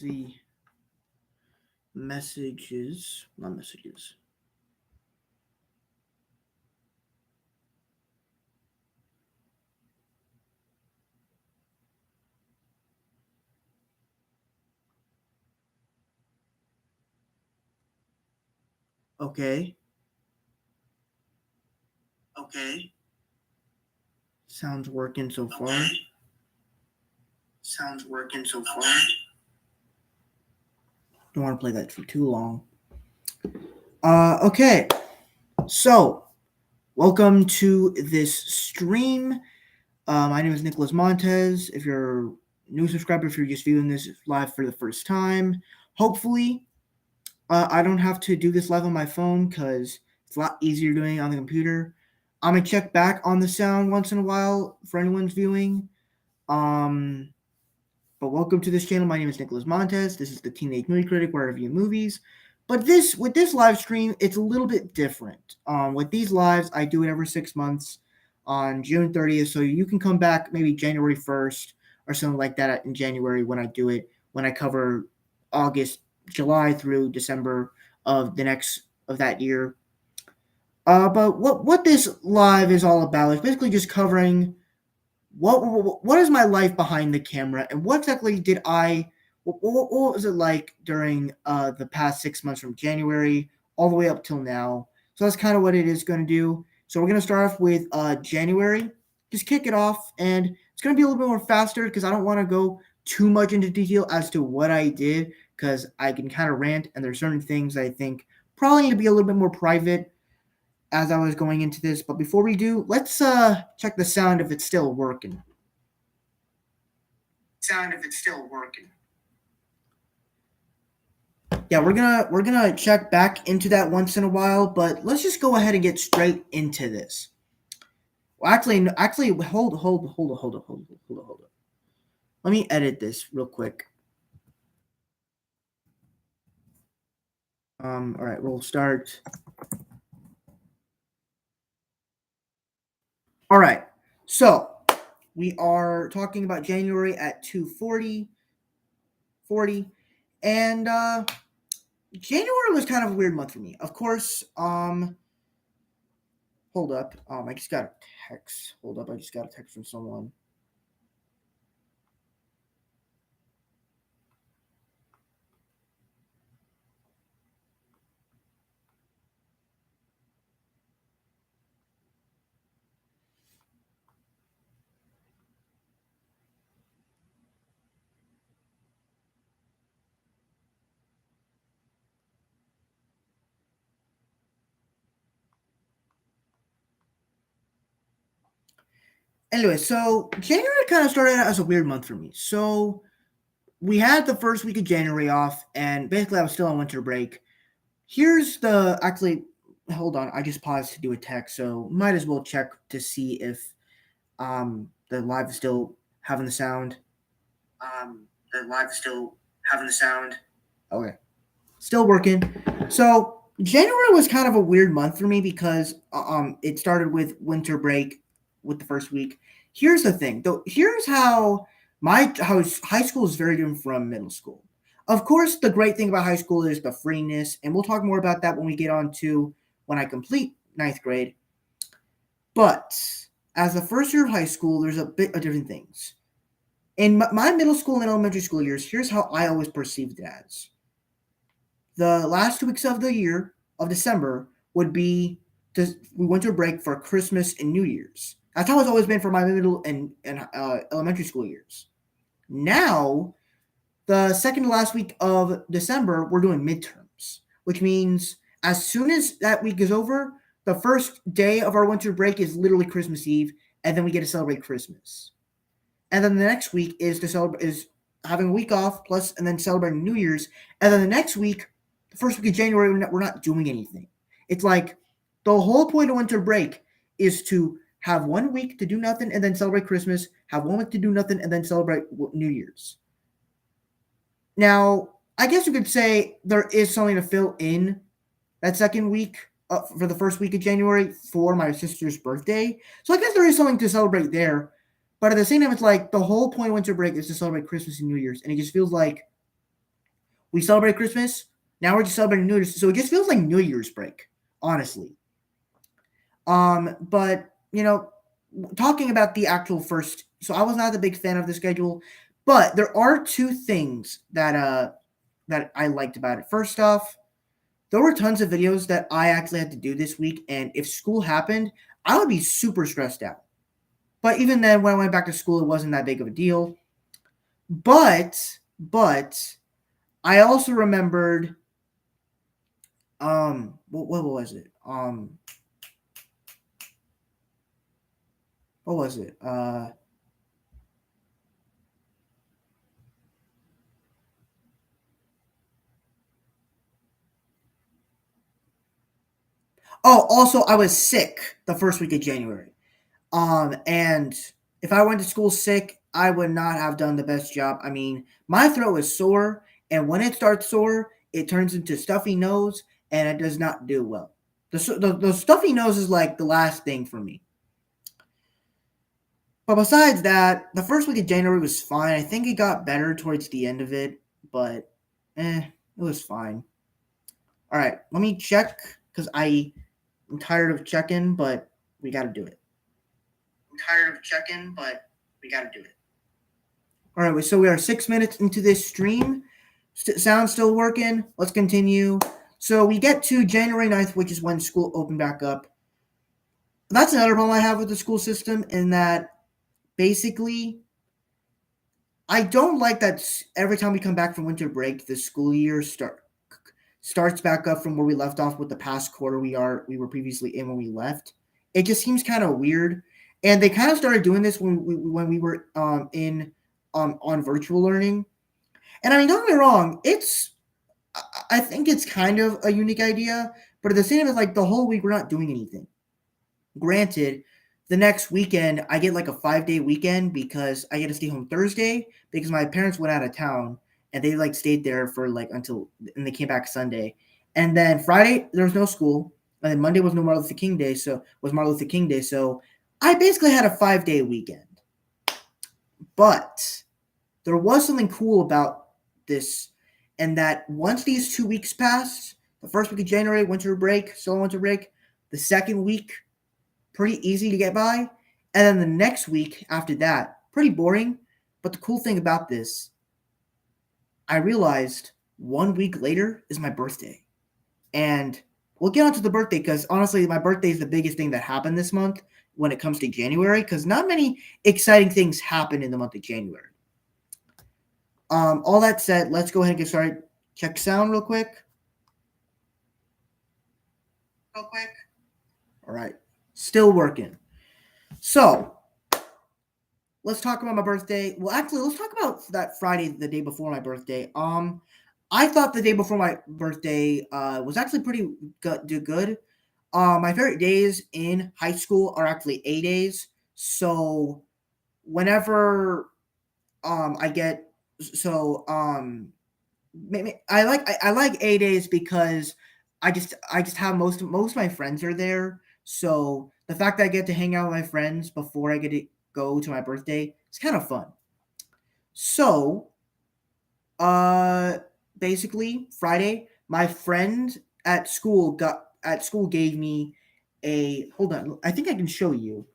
see messages, not messages. Okay, Okay. sounds working so far. Okay. Sounds working so far. Don't want to play that for too long. Okay, so welcome to this stream. My name is Nicholas Montez. If you're a new subscriber, if you're just viewing this live for the first time, hopefully I don't have to do this live on my phone because it's a lot easier doing it on the computer. I'm gonna check back on the sound once in a while for anyone's viewing. Um, but welcome to this channel. My name is Nicholas Montez. This is the Teenage Movie Critic, where I review movies. But with this live stream, it's a little bit different. With these lives, I do it every 6 months on June 30th, so you can come back maybe January 1st or something like that in January when I do it. When I cover August, July through December of the next of that year. But what this live is all about is basically just covering what is my life behind the camera and what exactly did what was it like during the past 6 months from January all the way up till now. So that's kind of what it is going to do. So we're going to start off with January, just kick it off, and it's going to be a little bit more faster because I don't want to go too much into detail as to what I did because I can kind of rant, and there's certain things I think probably need to be a little bit more private as I was going into this. But before we do, let's check the sound if it's still working. Sound if it's still working. Yeah, we're gonna check back into that once in a while, but let's just go ahead and get straight into this. Well, actually, hold on. Let me edit this real quick. All right, we'll start. All right, so we are talking about January at 2:40, and January was kind of a weird month for me. Of course, hold up. I just got a text. Hold up, I just got a text from someone. Anyway, so January kind of started out as a weird month for me. So we had the first week of January off, and basically I was still on winter break. Here's the actually, hold on, I just paused to do a text, so might as well check to see if the live is still having the sound. The live still having the sound. Okay, still working. So January was kind of a weird month for me because it started with winter break with the first week. Here's the thing, though. Here's how high school is very different from middle school. Of course, the great thing about high school is the freeness, and we'll talk more about that when we get on to when I complete ninth grade. But as the first year of high school, there's a bit of different things. In my middle school and elementary school years, here's how I always perceived it as the last 2 weeks of the year of December would be we went to a break for Christmas and New Year's. That's how it's always been for my middle and elementary school years. Now, the second to last week of December, we're doing midterms, which means as soon as that week is over, the first day of our winter break is literally Christmas Eve, and then we get to celebrate Christmas. And then the next week is having a week off plus, and then celebrating New Year's, and then the next week, the first week of January, we're not doing anything. It's like the whole point of winter break is to have 1 week to do nothing and then celebrate Christmas, have 1 week to do nothing and then celebrate New Year's. Now, I guess you could say there is something to fill in that second week for the first week of January for my sister's birthday. So I guess there is something to celebrate there. But at the same time, it's like the whole point of winter break is to celebrate Christmas and New Year's. And it just feels like We celebrate Christmas. Now we're just celebrating New Year's. So it just feels like New Year's break, honestly. But talking about the actual first, so I was not a big fan of the schedule, but there are two things that I liked about it. First off, there were tons of videos that I actually had to do this week, and if school happened, I would be super stressed out. But even then, when I went back to school, it wasn't that big of a deal. But I also remembered what was it? What was it? Oh, also I was sick the first week of January. And if I went to school sick, I would not have done the best job. I mean, my throat is sore, and when it starts sore, it turns into stuffy nose, and it does not do well. The stuffy nose is like the last thing for me. But besides that, the first week of January was fine. I think it got better towards the end of it, but it was fine. All right, let me check because I'm tired of checking, but we got to do it. I'm tired of checking, but we got to do it. All right, so we are 6 minutes into this stream. Sound still working? Let's continue. So we get to January 9th, which is when school opened back up. That's another problem I have with the school system in that basically I don't like that every time we come back from winter break, the school year starts back up from where we left off with the past quarter we were previously in when we left. It just seems kind of weird, and they kind of started doing this when we were on virtual learning. And I mean, don't get me wrong, I think it's kind of a unique idea, but at the same time, it's like the whole week we're not doing anything. Granted, the next weekend I get like a 5-day weekend because I get to stay home Thursday because my parents went out of town and they like stayed there for like until and they came back Sunday. And then Friday there was no school, and then Monday was Martin Luther King Day, so I basically had a 5-day weekend. But there was something cool about this, and that once these 2 weeks passed, the first week of January, still winter break, the second week, pretty easy to get by, and then the next week after that, pretty boring. But the cool thing about this, I realized 1 week later is my birthday. And we'll get onto the birthday because honestly, my birthday is the biggest thing that happened this month when it comes to January because not many exciting things happen in the month of January. All that said, let's go ahead and get started. Check sound real quick. All right. Still working. So, let's talk about my birthday. Well, actually, let's talk about that Friday, the day before my birthday. I thought the day before my birthday was actually pretty good. My favorite days in high school are actually A days. So, whenever I get I like A days because I just have most of my friends are there. So the fact that I get to hang out with my friends before I get to go to my birthday, it's kind of fun. So basically Friday, my friend at school gave me a hold on. I think I can show you.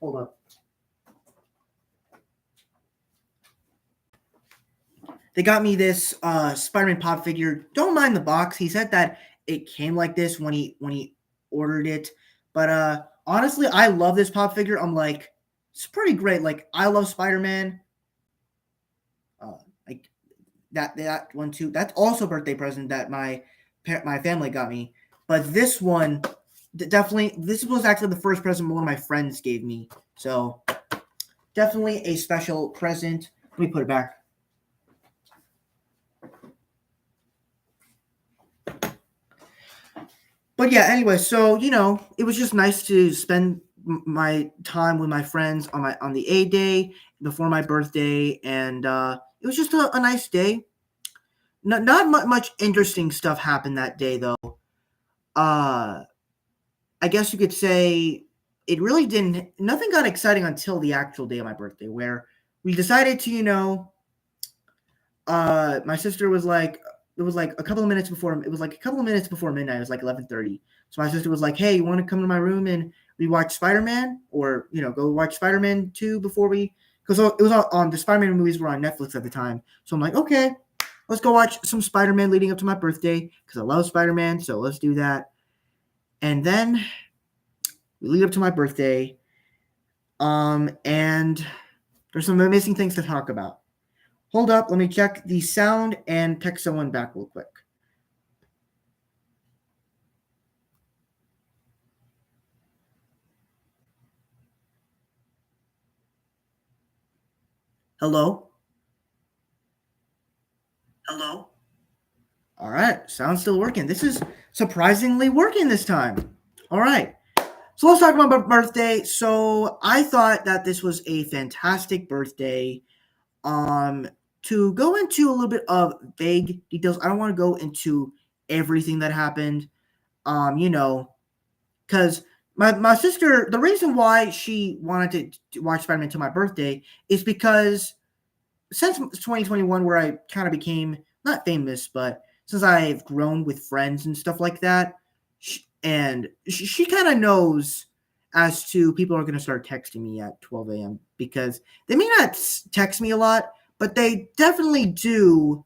Hold up. They got me this Spider-Man pop figure. Don't mind the box. He said that it came like this when he ordered it. But honestly, I love this pop figure. I'm like, it's pretty great. Like, I love Spider-Man. Like that one too. That's also a birthday present that my family got me. But this one, definitely, this was actually the first present one of my friends gave me. So definitely a special present. Let me put it back. But yeah, anyway, so it was just nice to spend my time with my friends on the A day before my birthday, and it was just a nice day. Not much interesting stuff happened that day though. I guess you could say it really didn't. Nothing got exciting until the actual day of my birthday, where we decided to my sister was like, it was like a couple of minutes before, it was like a couple of minutes before midnight. It was like 11:30. So my sister was like, "Hey, you want to come to my room and we watch Spider-Man, or go watch Spider-Man 2 before we?" Because it was on the Spider-Man movies were on Netflix at the time. So I'm like, okay, let's go watch some Spider-Man leading up to my birthday because I love Spider-Man. So let's do that. And then we lead up to my birthday, and there's some amazing things to talk about. Hold up, let me check the sound and text someone back real quick. Hello? Hello? All right, sound's still working. This is surprisingly working this time. All right. So let's talk about my birthday. So I thought that this was a fantastic birthday. To go into a little bit of vague details, I don't want to go into everything that happened. Because my sister, the reason why she wanted to watch Spider-Man to my birthday is because since 2021, where I kind of became not famous, but since I've grown with friends and stuff like that, she kind of knows as to people are going to start texting me at 12 a.m. because they may not text me a lot, but they definitely do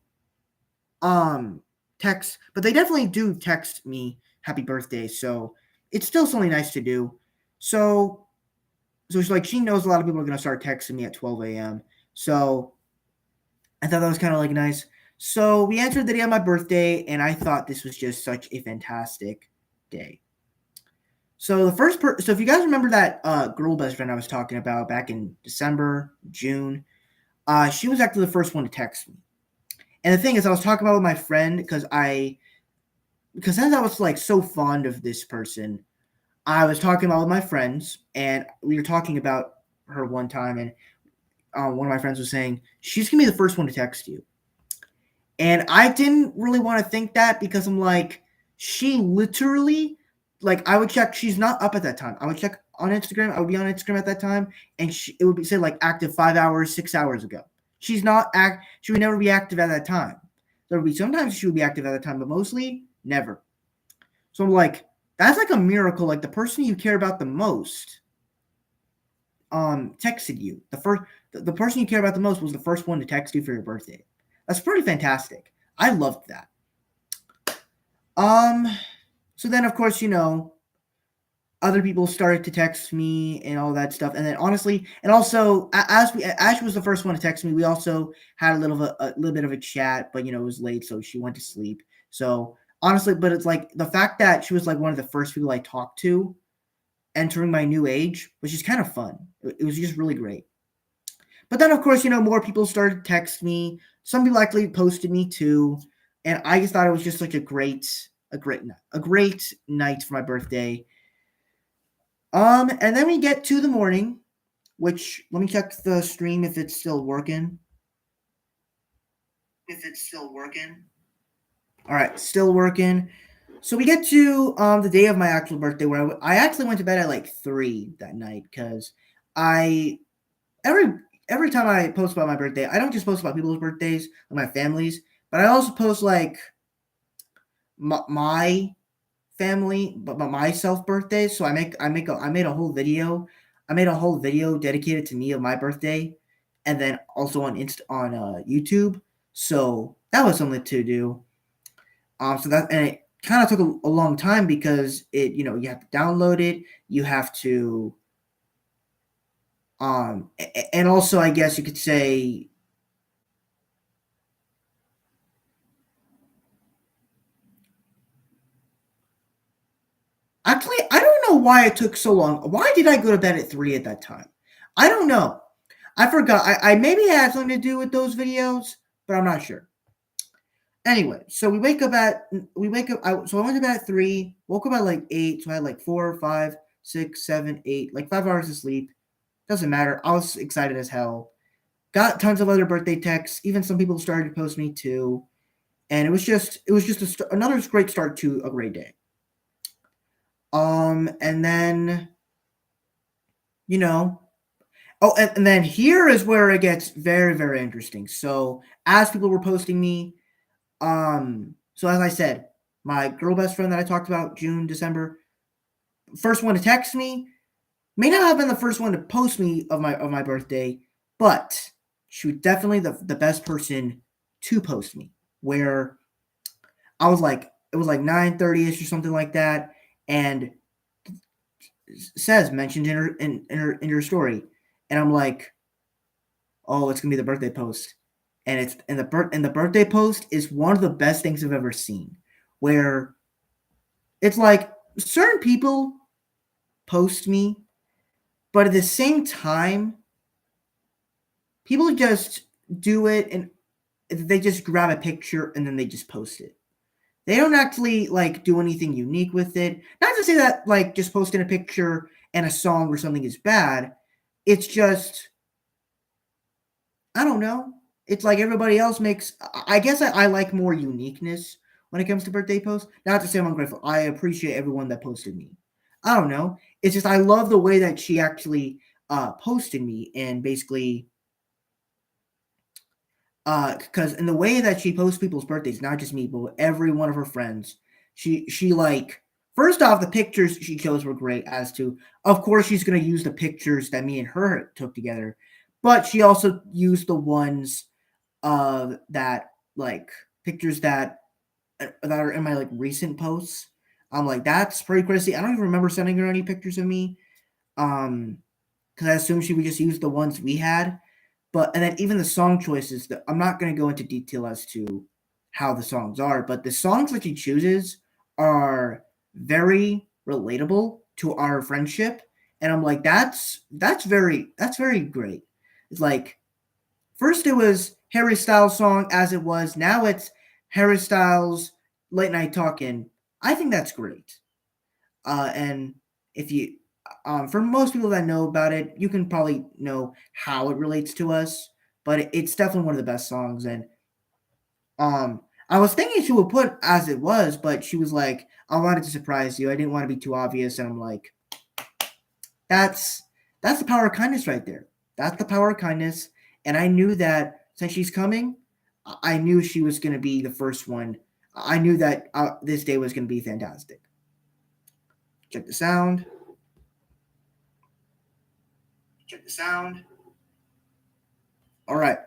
text, but they definitely do text me happy birthday. So it's still something nice to do. So she's like, she knows a lot of people are going to start texting me at 12 a.m. So I thought that was kind of like nice. So we entered the day of my birthday, and I thought this was just such a fantastic day. So so if you guys remember that girl best friend I was talking about back in December, June, she was actually the first one to text me. And the thing is, I was talking about with my friend because since I was like so fond of this person, I was talking about with my friends, and we were talking about her one time, and one of my friends was saying she's gonna be the first one to text you. And I didn't really want to think that because I'm like, she literally, like, I would check, she's not up at that time. I would check on Instagram. I would be on Instagram at that time, and it would be say like active 5 hours, 6 hours ago. She would never be active at that time. There would be sometimes she would be active at that time, but mostly never. So I'm like, that's like a miracle. Like the person you care about the most texted you. The person you care about the most was the first one to text you for your birthday. That's pretty fantastic. I loved that. So then of course, other people started to text me and all that stuff. And then honestly, and also as Ash was the first one to text me, we also had a little bit of a chat, but it was late, so she went to sleep. So honestly, but it's like the fact that she was like one of the first people I talked to entering my new age was just kind of fun. It was just really great. But then of course, more people started to text me. Some people actually posted me too. And I just thought it was just like a great night for my birthday. And then we get to the morning, which let me check the stream if it's still working. All right, still working. So we get to the day of my actual birthday, where I actually went to bed at like 3 that night because I every time I post about my birthday, I don't just post about people's birthdays and my family's, but I also post like my family, but myself birthdays. So I made a whole video. I made a whole video dedicated to me of my birthday, and then also on YouTube. So that was something to do. And it kind of took a long time because you have to download it. You have to, and also I guess you could say, actually, I don't know why it took so long. Why did I go to bed at 3 at that time? I don't know. I forgot. I maybe it had something to do with those videos, but I'm not sure. Anyway, so so I went to bed at 3, woke up at like 8, so I had like 4, 5, 6, 7, 8, like 5 hours of sleep. Doesn't matter. I was excited as hell. Got tons of other birthday texts. Even some people started to post me too, and it was just another great start to a great day. And then, you know, Oh, and then here is where it gets very, very interesting. So as people were posting me, so as I said, my girl best friend that I talked about, June, December, first one to text me, may not have been the first one to post me of my birthday, but she was definitely the best person to post me. Where I was like, it was like 9:30ish or something like that, and says mentioned in her story, and I'm like, oh, it's gonna be the birthday post, and the birthday post is one of the best things I've ever seen, where it's like certain people post me, but at the same time, people just do it and they just grab a picture and then they just post it. They don't actually like do anything unique with it. Not to say that like just posting a picture and a song or something is bad. It's just I don't know. It's like everybody else makes. I guess I like more uniqueness when it comes to birthday posts. Not to say I'm ungrateful. I appreciate everyone that posted me. I don't know. It's just I love the way that she actually posted me and basically because in the way that she posts people's birthdays, not just me, but every one of her friends, she like first off the pictures she chose were great. As to of course she's gonna use the pictures that me and her took together, but she also used the ones of that like pictures that are in my like recent posts. I'm like that's pretty crazy. I don't even remember sending her any pictures of me. Um, because I assumed she would just use the ones we had. But and then even the song choices that I'm not going to go into detail as to how the songs are, but the songs that she chooses are very relatable to our friendship, and I'm like that's very great. It's like first it was Harry Styles song as it was, now it's Harry Styles late night talking. I think that's great. And if you, for most people that know about it, you can probably know how it relates to us. But it's definitely one of the best songs. And I was thinking she would put as it was, but she was like, "I wanted to surprise you. I didn't want to be too obvious." And I'm like, "That's that's the power of kindness right there. That's the power of kindness." And I knew that since she's coming, I knew she was going to be the first one. I knew that this day was going to be fantastic. Check the sound. Check the sound. All right.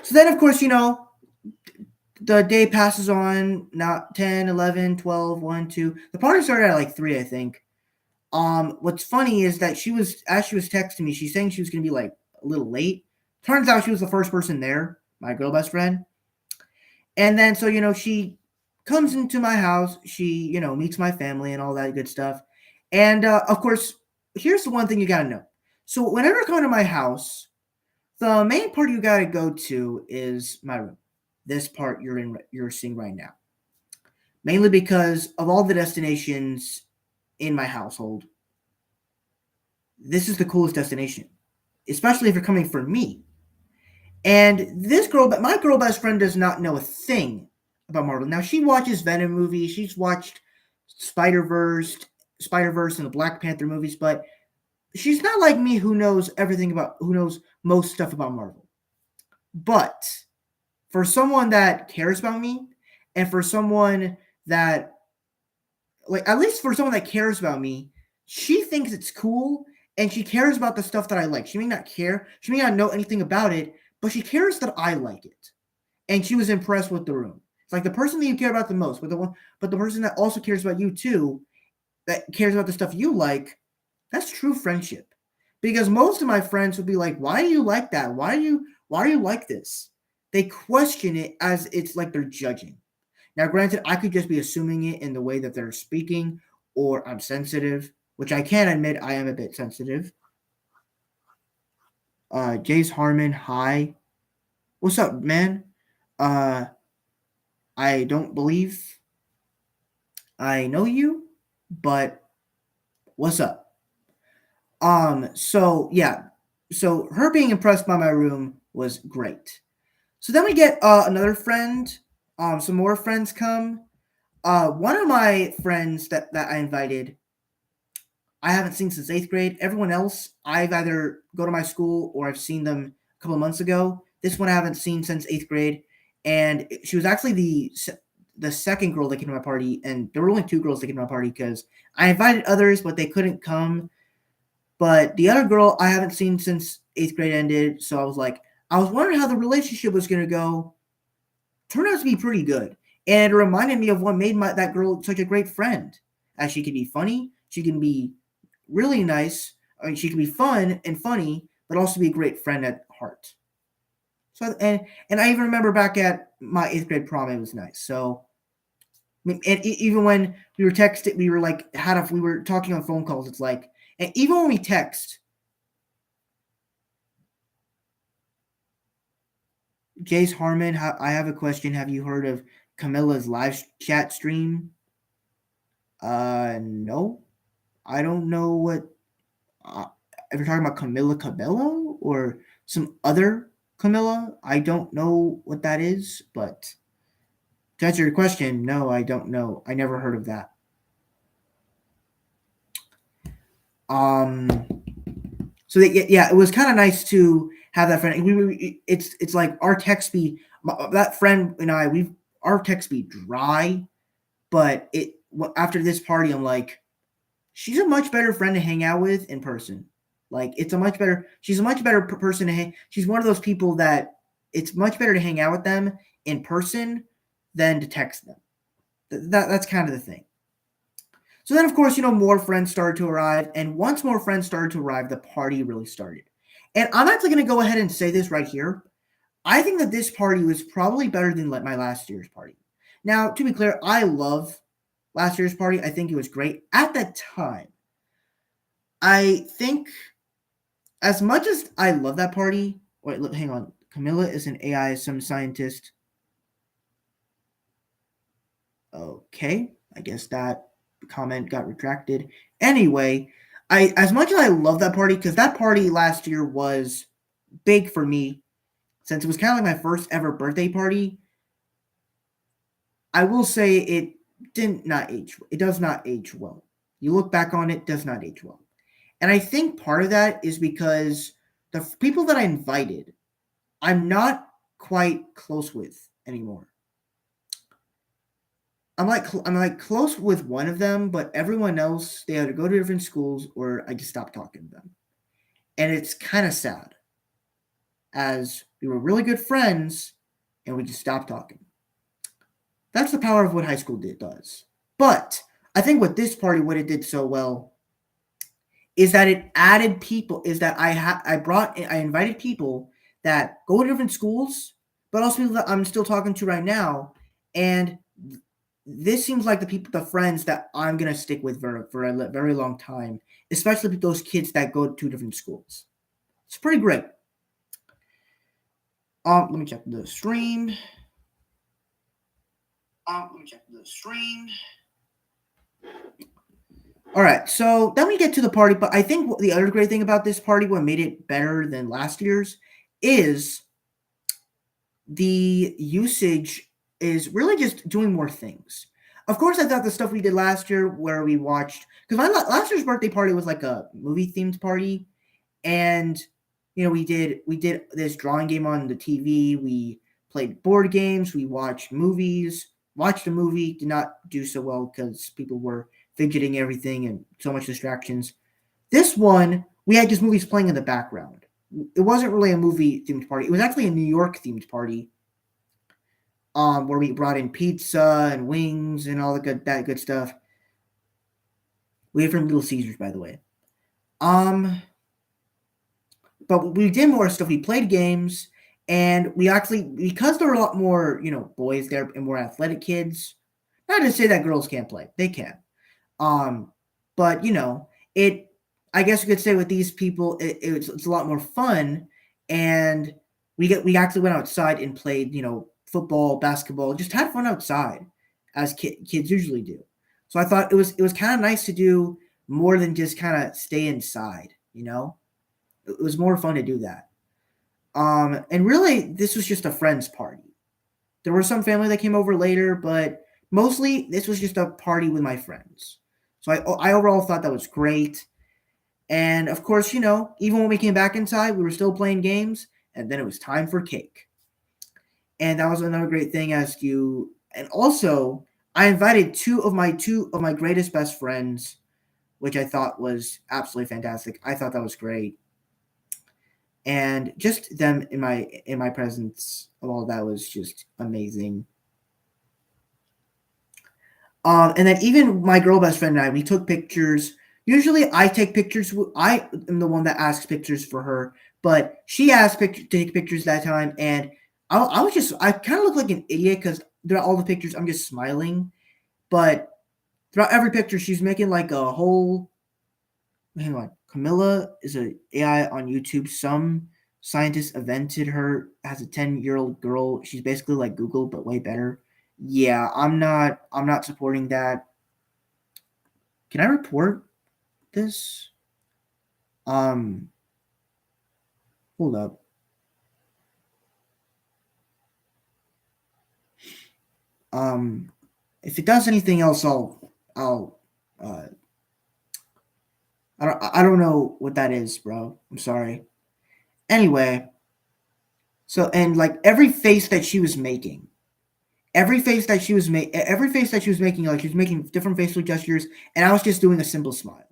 So then, of course, the day passes on, now 10, 11, 12, 1, 2. The party started at like 3, I think. What's funny is that as she was texting me, she's saying she was going to be like a little late. Turns out she was the first person there, my girl best friend. And then, so, she comes into my house. She, meets my family and all that good stuff. And, of course, here's the one thing you got to know. So whenever you come to my house, the main part you gotta go to is my room. This part you're seeing right now. Mainly because of all the destinations in my household, this is the coolest destination. Especially if you're coming for me. And my girl best friend does not know a thing about Marvel. Now she watches Venom movies, she's watched Spider-Verse and the Black Panther movies, but she's not like me who knows most stuff about Marvel. But for someone that cares about me and for someone that like at least for someone that cares about me, she thinks it's cool and she cares about the stuff that I like. She may not care, she may not know anything about it, but she cares that I like it. And she was impressed with the room. It's like the person that you care about the most, but the person that also cares about you too, that cares about the stuff you like, that's true friendship. Because most of my friends would be like, "Why do you like that? Why are you like this?" They question it as it's like they're judging. Now, granted, I could just be assuming it in the way that they're speaking, or I'm sensitive, which I can admit I am a bit sensitive. Jace Harmon, hi. What's up, man? Uh, I don't believe I know you, but what's up? So yeah, so her being impressed by my room was great. So then we get another friend. Some more friends come. One of my friends that I invited, I haven't seen since 8th grade. Everyone else, I've either go to my school or I've seen them a couple of months ago. This one I haven't seen since 8th grade, and she was actually the second girl that came to my party, and there were only two girls that came to my party because I invited others, but they couldn't come. But the other girl I haven't seen since 8th grade ended, so I was wondering how the relationship was going to go. Turned out to be pretty good, and it reminded me of what made that girl such a great friend. As she can be funny, she can be really nice. I mean, she can be fun and funny, but also be a great friend at heart. So and I even remember back at my 8th grade prom, it was nice. So and even when we were texting, we were like we were talking on phone calls. It's like, and even when we text, Jace Harmon, I have a question. Have you heard of Camilla's live chat stream? No, I don't know what. If you're talking about Camilla Cabello or some other Camilla, I don't know what that is. But to answer your question, no, I don't know. I never heard of that. So yeah, it was kind of nice to have that friend. It's like our text be that friend and I our text be dry, but after this party, I'm like, she's a much better friend to hang out with in person. Like she's a much better person to hang. She's one of those people that it's much better to hang out with them in person than to text them. That's kind of the thing. So then, of course, more friends started to arrive. And once more friends started to arrive, the party really started. And I'm actually going to go ahead and say this right here. I think that this party was probably better than my last year's party. Now, to be clear, I love last year's party. I think it was great. At that time, I think as much as I love that party, wait, look, hang on. Camilla is an AI, some scientist. Okay, I guess that comment got retracted. Anyway, as much as I love that party, because that party last year was big for me, since it was kind of like my first ever birthday party. I will say it does not age well. You look back on it, does not age well. And I think part of that is because the people that I invited, I'm not quite close with anymore. I'm like close with one of them, but everyone else, they either go to different schools or I just stopped talking to them. And it's kind of sad, as we were really good friends and we just stopped talking. That's the power of what high school does. But I think what this party, what it did so well, is that it added people. Is that I invited people that go to different schools, but also people that I'm still talking to right now, and this seems like the friends that I'm gonna stick with for a very long time, especially with those kids that go to different schools. It's pretty great. Let me check the stream. All right, so then we get to the party, but I think the other great thing about this party, what made it better than last year's, is the usage is really just doing more things. Of course, I thought the stuff we did last year, where we watched, because my last year's birthday party was like a movie themed party, and we did this drawing game on the TV. We played board games. We watched movies. Watched a movie. Did not do so well because people were fidgeting everything and so much distractions. This one, we had just movies playing in the background. It wasn't really a movie themed party. It was actually a New York themed party, where we brought in pizza and wings and all that good stuff. We had from Little Caesars, by the way. But we did more stuff. We played games, and we actually, because there were a lot more, boys there and more athletic kids. Not to say that girls can't play; they can. But it. I guess you could say with these people, it's a lot more fun, and we actually went outside and played, football, basketball, just had fun outside, as kids usually do. So I thought it was kind of nice to do more than just kind of stay inside. It was more fun to do that. And really, this was just a friends party. There were some family that came over later, but mostly this was just a party with my friends. So I overall thought that was great. And of course, even when we came back inside, we were still playing games, and then it was time for cake. And that was another great thing as you. And also, I invited two of my greatest best friends, which I thought was absolutely fantastic. I thought that was great, and just them in my presence of all that was just amazing. And then even my girl best friend and I, we took pictures. Usually, I take pictures. I am the one that asks pictures for her, but she asked to take pictures that time, and I kind of look like an idiot because throughout all the pictures, I'm just smiling, but throughout every picture, she's making like a whole. Hang on, Camilla is a AI on YouTube. Some scientist invented her as a 10-year-old girl. She's basically like Google, but way better. Yeah, I'm not supporting that. Can I report this? Um, Hold up. Um, if it does anything else, I'll uh I don't know what that is, bro. I'm sorry. Anyway, so and like every face that she was making, like she was making different facial gestures, and I was just doing a simple smile.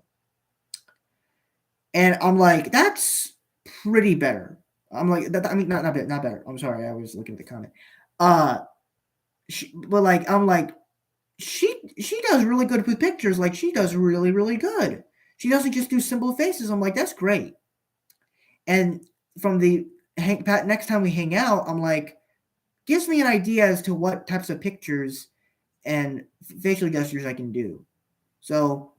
And I'm like, that's pretty better. I'm like, I mean, not better. I'm sorry, I was looking at the comment. Uh, but like, I'm like, she does really good with pictures. Like, she does really really good. She doesn't just do simple faces. I'm like, that's great. And from the Pat, next time we hang out, I'm like, gives me an idea as to what types of pictures and facial gestures I can do. So,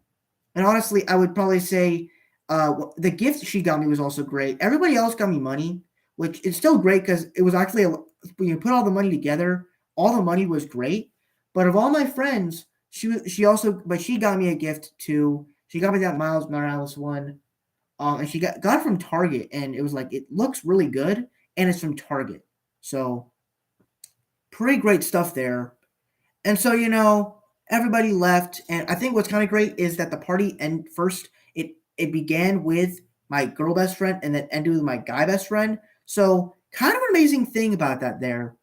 and honestly, I would probably say the gift she got me was also great. Everybody else got me money, which is still great because it was actually when you put all the money together, all the money was great. But of all my friends, she got me a gift too. She got me that Miles Morales one, and she got it from Target, and it was like it looks really good, and it's from Target, so pretty great stuff there. And so, everybody left. And I think what's kind of great is that the party and first it began with my girl best friend and then ended with my guy best friend. So kind of an amazing thing about that there.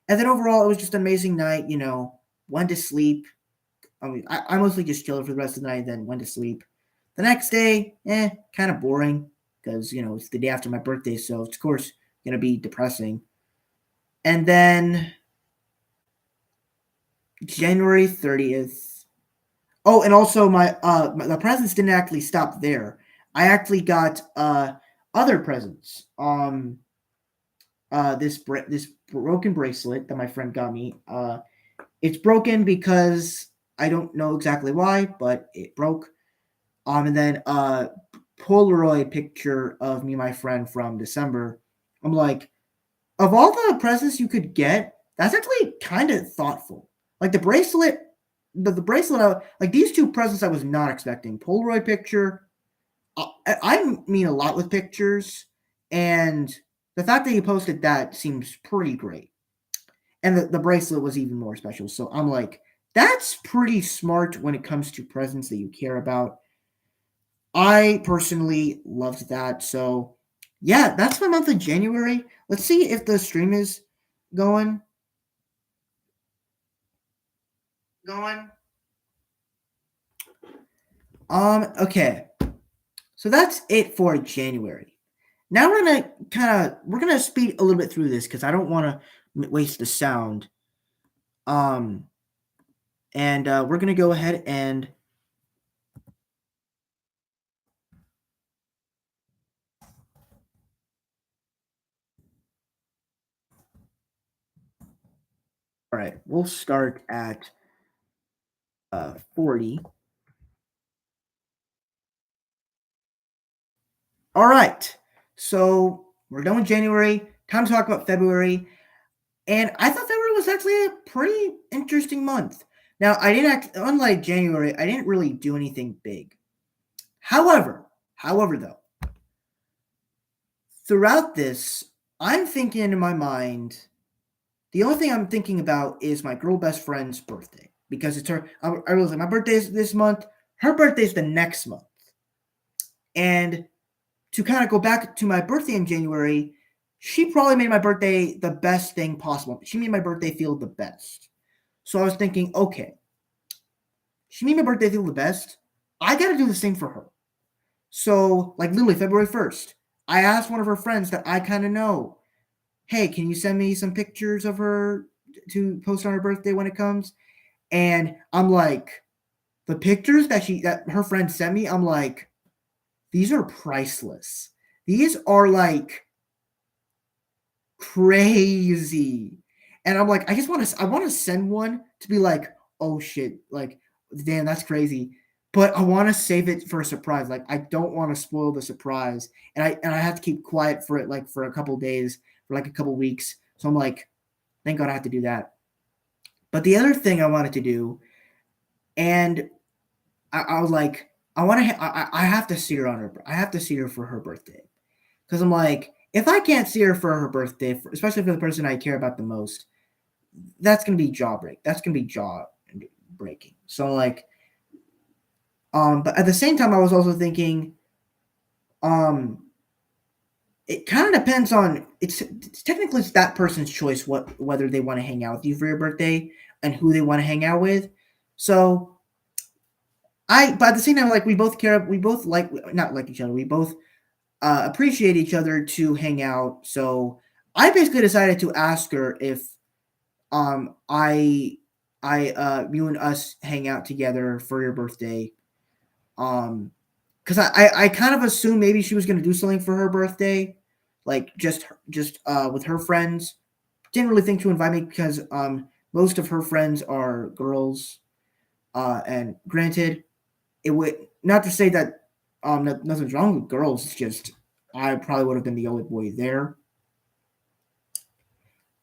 And then overall it was just an amazing night, went to sleep. I mean, I mostly just chilled for the rest of the night, then went to sleep. The next day, kind of boring because it's the day after my birthday, so it's of course gonna be depressing. And then January 30th. Oh, and also the presents didn't actually stop there. I actually got other presents. This broken bracelet that my friend got me. It's broken because I don't know exactly why, but it broke. And then Polaroid picture of me and my friend from December. I'm like, of all the presents you could get, that's actually kind of thoughtful. Like the bracelet, like these two presents I was not expecting. Polaroid picture. I mean a lot with pictures, and the fact that you posted that seems pretty great. And the bracelet was even more special. So I'm like, that's pretty smart when it comes to presents that you care about. I personally loved that. So yeah, that's my month of January. Let's see if the stream is going. Going. Okay. So that's it for January. Now we're gonna speed a little bit through this because I don't want to waste the sound. Um, and we're gonna go ahead and all right. We'll start at 40. All right. So we're done with January. Time to talk about February. And I thought February was actually a pretty interesting month. Now, unlike January, I didn't really do anything big. However, though, throughout this, I'm thinking in my mind, the only thing I'm thinking about is my girl best friend's birthday because it's her. I realize my birthday is this month. Her birthday is the next month. And to kind of go back to my birthday in January, she probably made my birthday the best thing possible. She made my birthday feel the best. So I was thinking, okay, she made my birthday feel the best. I got to do the same for her. So, like literally February 1st, I asked one of her friends that I kind of know, hey, can you send me some pictures of her to post on her birthday when it comes? And I'm like, the pictures that her friend sent me, I'm like, these are priceless. These are like crazy. And I'm like, I want to send one to be like, oh shit, like, damn, that's crazy. But I want to save it for a surprise. Like, I don't want to spoil the surprise. And I have to keep quiet for it, like, for a couple days, for like a couple weeks. So I'm like, thank God I have to do that. But the other thing I wanted to do, and I was like, I have to see her on her, I have to see her for her birthday. Because I'm like, if I can't see her for her birthday, especially for the person I care about the most, that's gonna be jaw break. That's gonna be jaw breaking. So like, but at the same time, I was also thinking, um, it kind of depends on it's technically it's that person's choice whether they want to hang out with you for your birthday and who they want to hang out with. So but at the same time, like we both like not like each other. We both appreciate each other to hang out. So I basically decided to ask her if you and us hang out together for your birthday. Because I kind of assumed maybe she was gonna do something for her birthday, like just with her friends. Didn't really think to invite me because most of her friends are girls. And granted, it would not to say that nothing's wrong with girls. It's just I probably would have been the only boy there.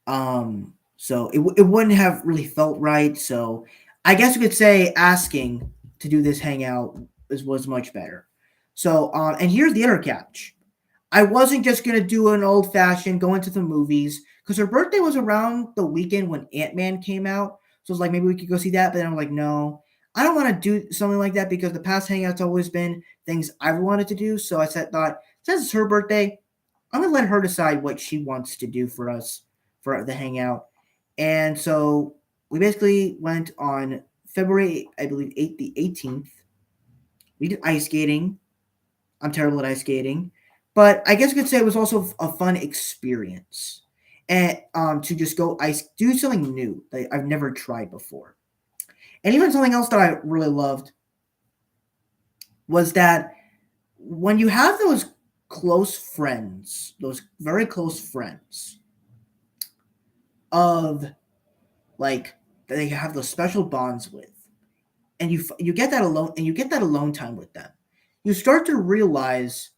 So it wouldn't have really felt right. So I guess you could say asking to do this hangout was much better. So and here's the other catch. I wasn't just gonna do an old fashioned go into the movies because her birthday was around the weekend when Ant-Man came out. So it's like maybe we could go see that, but then I'm like, no, I don't want to do something like that because the past hangouts always been things I've wanted to do. So thought since it's her birthday, I'm gonna let her decide what she wants to do for us for the hangout. And so we basically went on February, I believe, 18th. We did ice skating. I'm terrible at ice skating, but I guess you could say it was also a fun experience, and to just go do something new that I've never tried before, and even something else that I really loved was that when you have those close friends, those very close friends of like that they have those special bonds with, and you get that alone time with them, you start to realize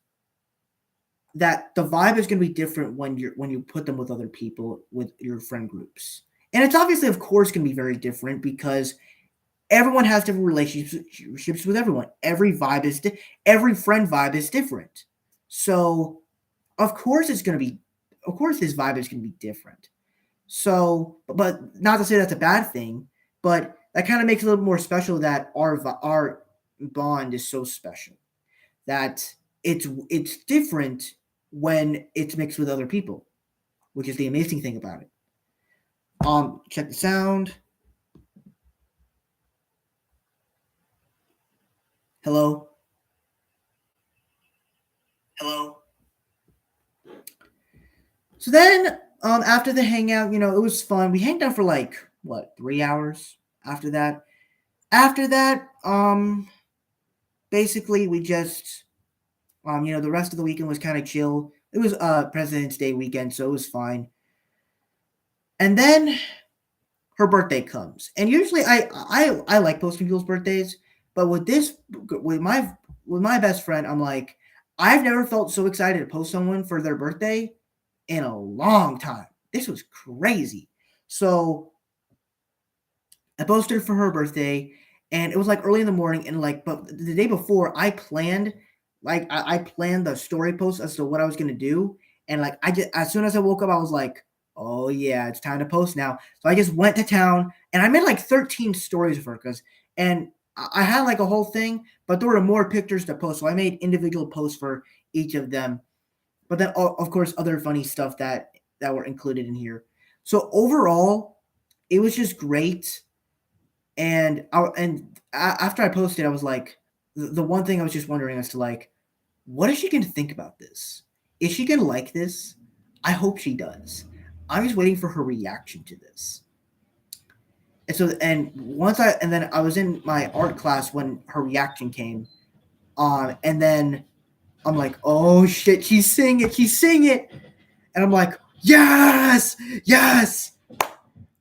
that the vibe is going to be different when you put them with other people with your friend groups. And it's obviously of course going to be very different because everyone has different relationships with everyone. Every friend vibe is different. So of course his vibe is going to be different. So but not to say that's a bad thing, but that kind of makes it a little more special that our bond is so special that it's different when it's mixed with other people, which is the amazing thing about it. Check the sound. Hello. Hello. So then, after the hangout, it was fun. We hanged out for like what 3 hours. After that, basically we just, the rest of the weekend was kind of chill. It was President's Day weekend, so it was fine. And then her birthday comes, and usually I like posting people's birthdays, but with my best friend, I'm like, I've never felt so excited to post someone for their birthday in a long time. This was crazy. So I posted for her birthday, and it was like early in the morning, and like, but the day before, I planned, like, I planned the story post as to what I was gonna do, and like, I just as soon as I woke up, I was like, oh yeah, it's time to post now. So I just went to town, and I made like 13 stories of her, and I had like a whole thing, but there were more pictures to post, so I made individual posts for each of them. But then, of course, other funny stuff that were included in here. So overall, it was just great. After I posted, I was like, the one thing I was just wondering as to like, what is she going to think about this? Is she going to like this? I hope she does. I'm just waiting for her reaction to this. And then I was in my art class when her reaction came on, and then I'm like, oh shit, she's seeing it, and I'm like, yes, yes,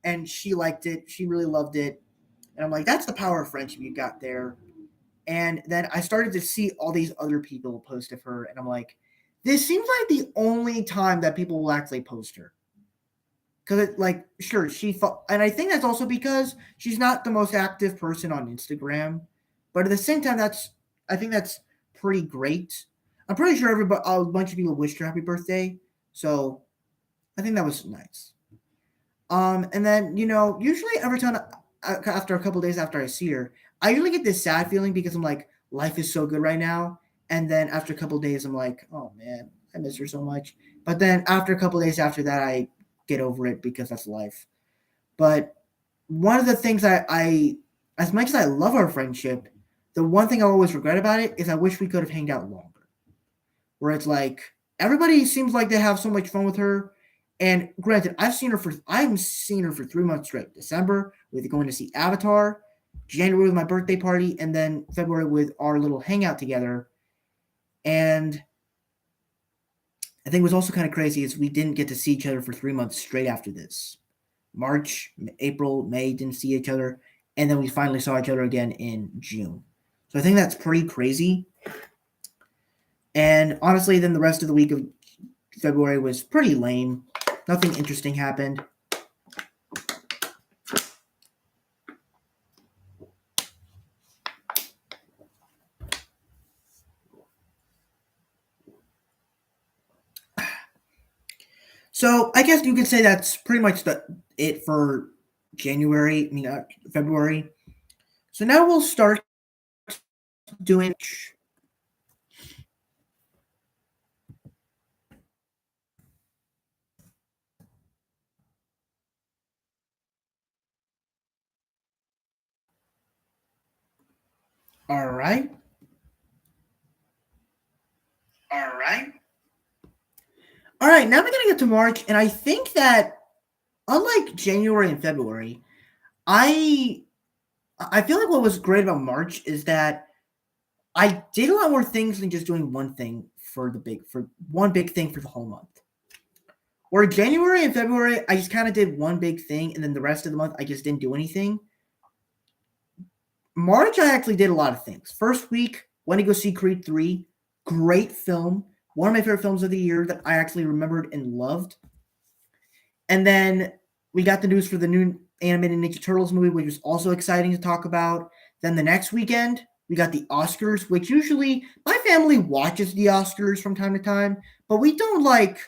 and she liked it, she really loved it, and I'm like, that's the power of friendship you got there. And then I started to see all these other people post of her, and I'm like, this seems like the only time that people will actually post her. Because like, sure, and I think that's also because she's not the most active person on Instagram, but at the same time, I think that's pretty great. I'm pretty sure a bunch of people wished her happy birthday, so I think that was nice. And then usually every time after a couple days after I see her, I usually get this sad feeling because I'm like, life is so good right now, and then after a couple days, I'm like, oh man, I miss her so much. But then after a couple days after that, I get over it because that's life. But one of the things I as much as I love our friendship, the one thing I always regret about it is I wish we could have hanged out longer. Where it's like everybody seems like they have so much fun with her. And granted, I've seen her for 3 months straight. December with going to see Avatar, January with my birthday party, and then February with our little hangout together. And I think what's also kind of crazy is we didn't get to see each other for 3 months straight after this. March, April, May didn't see each other, and then we finally saw each other again in June. So I think that's pretty crazy. And honestly, then the rest of the week of February was pretty lame. Nothing interesting happened. So I guess you could say that's pretty much it for January. February. So now we'll start doing. All right. All right. All right. Now we're gonna get to March, and I think that unlike January and February, I feel like what was great about March is that I did a lot more things than just doing one thing for one big thing for the whole month. Where January and February, I just kind of did one big thing, and then the rest of the month I just didn't do anything. March, I actually did a lot of things. First week, went to go see Creed 3. Great film. One of my favorite films of the year that I actually remembered and loved. And then we got the news for the new animated Ninja Turtles movie, which was also exciting to talk about. Then the next weekend, we got the Oscars, which usually my family watches the Oscars from time to time, but we don't like.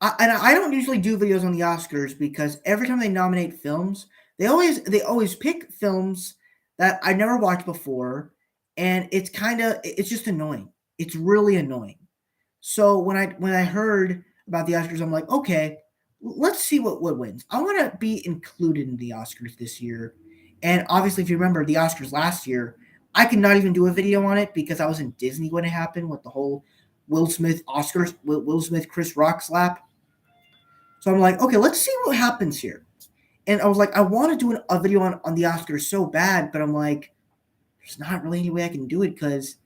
I don't usually do videos on the Oscars because every time they nominate films, they always pick films that I never watched before, and it's just annoying. It's really annoying. So when I heard about the Oscars, I'm like, okay, let's see what wins. I want to be included in the Oscars this year. And obviously, if you remember the Oscars last year, I could not even do a video on it because I was in Disney when it happened with the whole Will Smith Chris Rock slap. So I'm like, okay, let's see what happens here. And I was like, I want to do a video on the Oscars so bad, but I'm like, there's not really any way I can do it because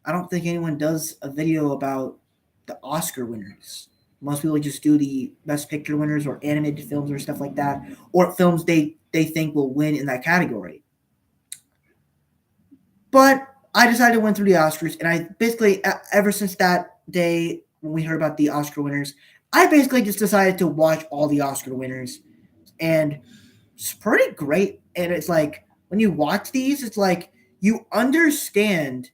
I don't think anyone does a video about the Oscar winners. Most people just do the Best Picture winners or animated films or stuff like that, or films they think will win in that category. But I decided to win through the Oscars, and I basically, ever since that day when we heard about the Oscar winners, I basically just decided to watch all the Oscar winners, and it's pretty great. And it's like when you watch these, it's like you understand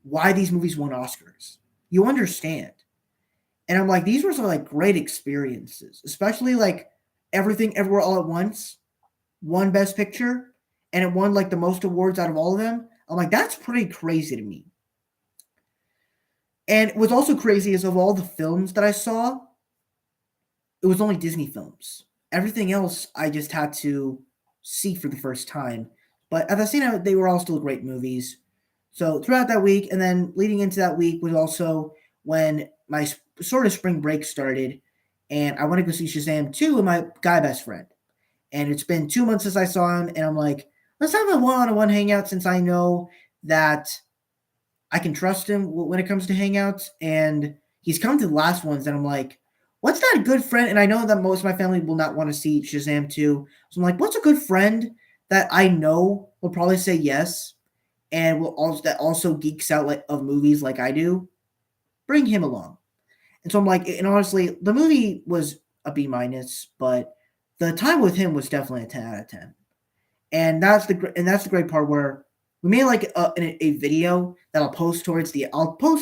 why these movies won Oscars. You understand. And I'm like, these were some like great experiences, especially like Everything Everywhere All at Once. won Best Picture and it won like the most awards out of all of them. I'm like, that's pretty crazy to me. And what's also crazy is of all the films that I saw, it was only Disney films. Everything else I just had to see for the first time. But at the same time, they were all still great movies. So throughout that week, and then leading into that week was also when my sort of spring break started, and I went to go see Shazam 2 with my guy best friend. And it's been 2 months since I saw him, and I'm like, let's have a one-on-one hangout since I know that I can trust him when it comes to hangouts. And he's come to the last ones, and I'm like, what's that good friend? And I know that most of my family will not want to see Shazam 2. So I'm like, what's a good friend that I know will probably say yes and will also that also geeks out like of movies like I do? Bring him along. And so I'm like, and honestly, the movie was a B minus, but the time with him was definitely a 10 out of 10. And that's the great part where we made like a video that I'll post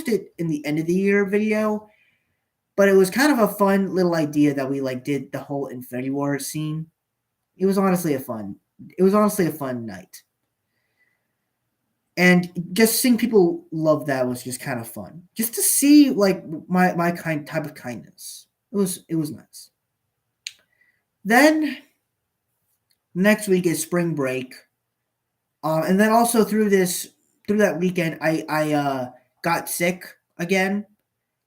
it in the end of the year video, but it was kind of a fun little idea that we like did the whole Infinity War scene. It was honestly a fun night. And just seeing people love that was just kind of fun. Just to see like my kind type of kindness. It was nice. Then next week is spring break. And then also through that weekend, I got sick again.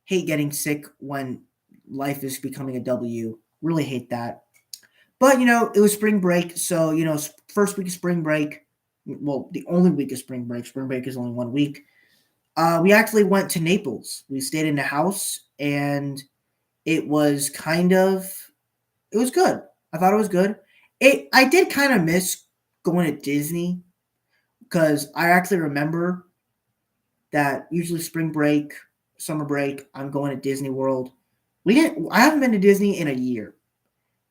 Hate getting sick when life is becoming a W. Really hate that. But it was spring break, so first week of spring break. Well, the only week of spring break. Spring break is only 1 week. We actually went to Naples. We stayed in a house, and it was it was good. I thought it was good. I did kind of miss going to Disney because I actually remember that usually spring break, summer break, I'm going to Disney World. I haven't been to Disney in a year.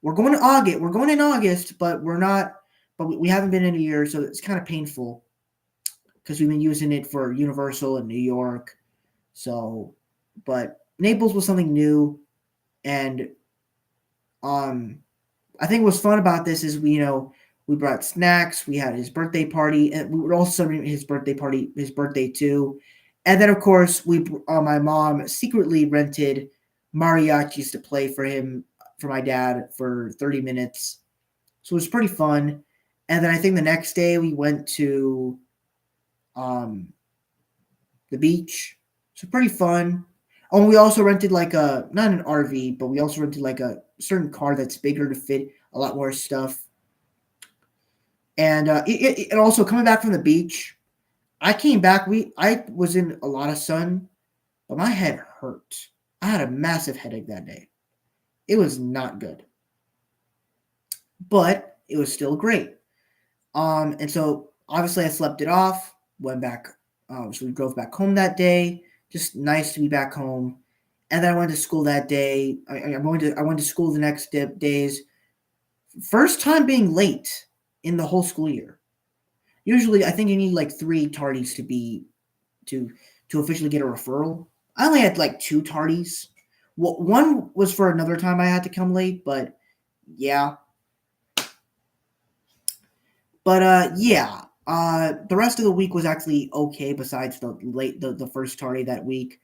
We're going to August. We're going in August, but we're not. But we haven't been in a year, so it's kind of painful because we've been using it for Universal in New York. So, but Naples was something new, and I think what's fun about this is we brought snacks. We had his birthday party, and we were also celebrating his birthday too. And then, of course, my mom secretly rented mariachis to play for my dad for 30 minutes. So it was pretty fun. And then I think the next day we went to the beach. So pretty fun. Oh, and we also rented like not an RV, but we also rented like a certain car that's bigger to fit a lot more stuff. And and also coming back from the beach, I came back. I was in a lot of sun, but my head hurt. I had a massive headache that day. It was not good, but it was still great. And so obviously I slept it off. Went back. So we drove back home that day. Just nice to be back home. And then I went to school that day. I went to school the next days. First time being late in the whole school year. Usually, I think you need like 3 tardies to officially get a referral. I only had like 2 tardies. Well, one was for another time I had to come late, but yeah. But yeah. The rest of the week was actually okay. Besides the first tardy that week.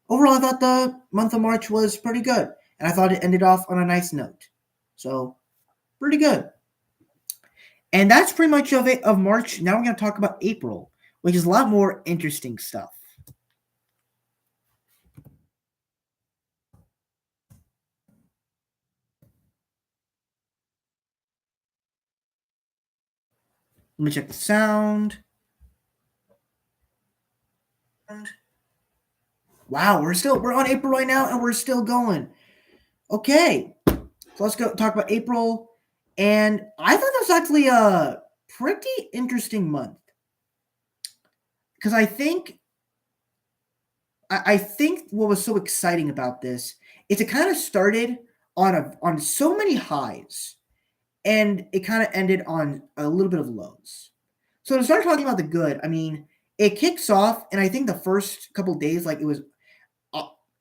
Overall, I thought the month of March was pretty good, and I thought it ended off on a nice note. So, pretty good. And that's pretty much of March. Now we're going to talk about April, which is a lot more interesting stuff. Let me check the sound. Wow, we're on April right now, and we're still going. Okay, so let's go talk about April. And I thought that was actually a pretty interesting month because I think what was so exciting about this is it kind of started on so many highs, and it kind of ended on a little bit of lows. So to start talking about the good, I mean, it kicks off, and I think the first couple days, like it was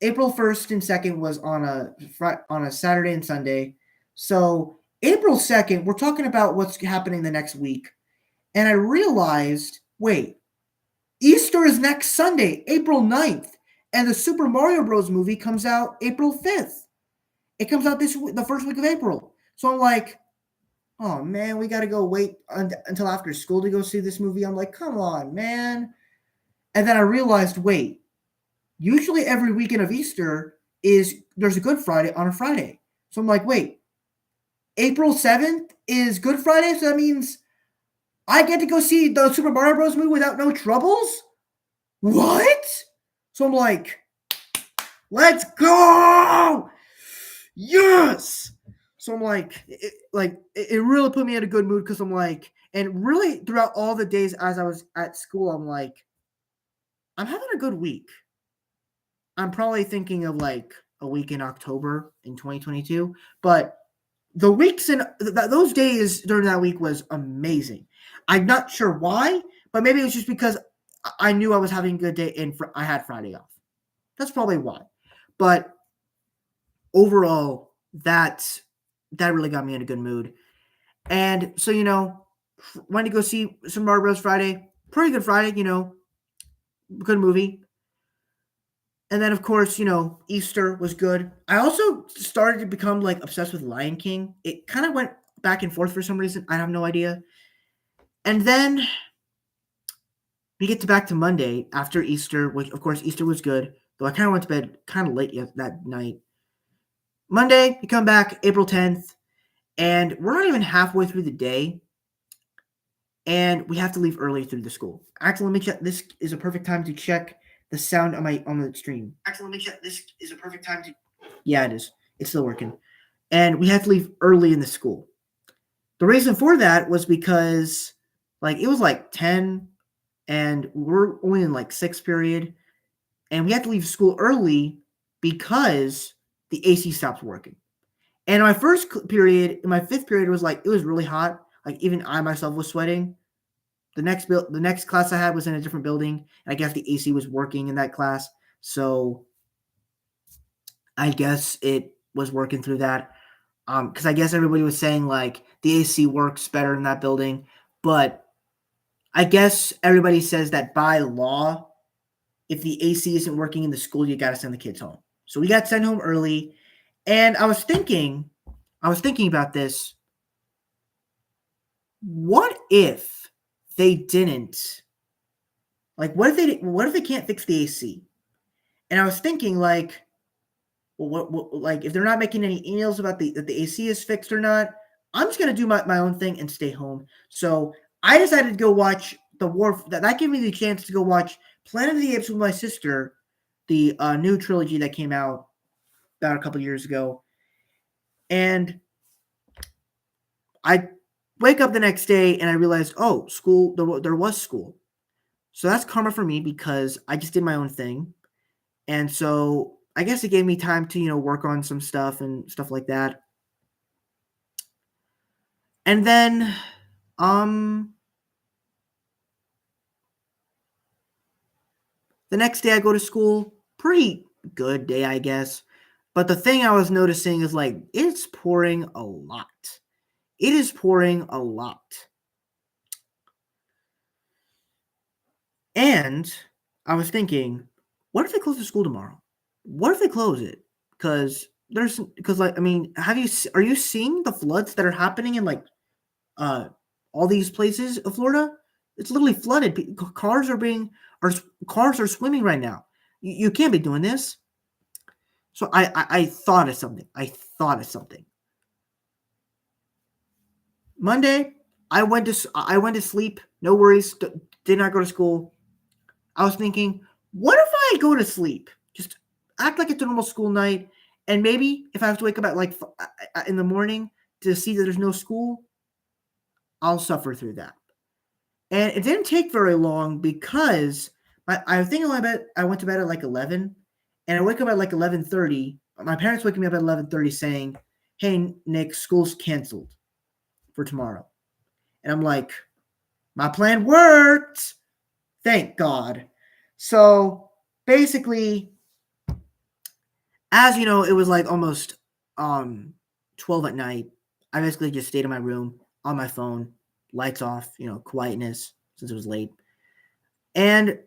April 1st and 2nd was on a Saturday and Sunday. So April 2nd, we're talking about what's happening the next week. And I realized, wait, Easter is next Sunday, April 9th, and the Super Mario Bros. Movie comes out April 5th. It comes out the first week of April. So I'm like, oh man, we got to go wait until after school to go see this movie. I'm like, come on, man. And then I realized, wait, usually every weekend of Easter there's a Good Friday on a Friday. So I'm like, wait, April 7th is Good Friday, so that means I get to go see the Super Mario Bros. Movie without no troubles? What? So I'm like, let's go! Yes! So I'm like, it really put me in a good mood because I'm like, and really throughout all the days as I was at school, I'm like, I'm having a good week. I'm probably thinking of like a week in October in 2022, but the weeks and those days during that week was amazing. I'm not sure why, but maybe it was just because I knew I was having a good day and I had Friday off. That's probably why. But overall, that really got me in a good mood. And so, went to go see some Mario Bros. Friday. Pretty good Friday, good movie. And then, of course, Easter was good. I also started to become like obsessed with Lion King. It kind of went back and forth for some reason. I have no idea. And then we get back to Monday after Easter, which, of course, Easter was good, though I kind of went to bed kind of late that night. Monday, we come back April 10th, and we're not even halfway through the day, and we have to leave early through the school. Actually, let me check. This is a perfect time to check the sound on the stream. Actually, let me check. This is a perfect time to. Yeah, it is. It's still working. And we had to leave early in the school. The reason for that was because, it was like 10, and we're only in like 6th period, and we had to leave school early because the AC stopped working. And my first period, in my 5th period, was it was really hot. Like even I myself was sweating. The next class I had was in a different building, and I guess the AC was working in that class. So I guess it was working through that. Because I guess everybody was saying the AC works better in that building, but I guess everybody says that by law, if the AC isn't working in the school, you got to send the kids home. So we got sent home early, and I was thinking about this. What if they didn't? What if they can't fix the AC? And I was thinking what if they're not making any emails about that the AC is fixed or not? I'm just gonna do my own thing and stay home. So I decided to go watch the War. That gave me the chance to go watch Planet of the Apes with my sister, the new trilogy that came out about a couple years ago. And I wake up the next day and I realized, oh, school. There was school. So that's karma for me because I just did my own thing. And so I guess it gave me time to, work on some stuff and stuff like that. And then, the next day I go to school. Pretty good day, I guess. But the thing I was noticing is it's pouring a lot. It is pouring a lot. And I was thinking, what if they close the school tomorrow? What if they close it? Because are you seeing the floods that are happening in all these places of Florida? It's literally flooded. Cars are swimming right now. You can't be doing this. So I thought of something. Monday, I went to sleep. No worries. Did not go to school. I was thinking, what if I go to sleep? Just act like it's a normal school night, and maybe if I have to wake up at in the morning to see that there's no school, I'll suffer through that. And it didn't take very long because I think I went to bed at 11, and I wake up at 11:30. My parents waking me up at 11:30 saying, "Hey Nick, school's canceled for tomorrow," and I'm like, "My plan worked, thank God." So basically, as you know, it was almost 12 at night. I basically just stayed in my room on my phone, lights off, quietness since it was late. And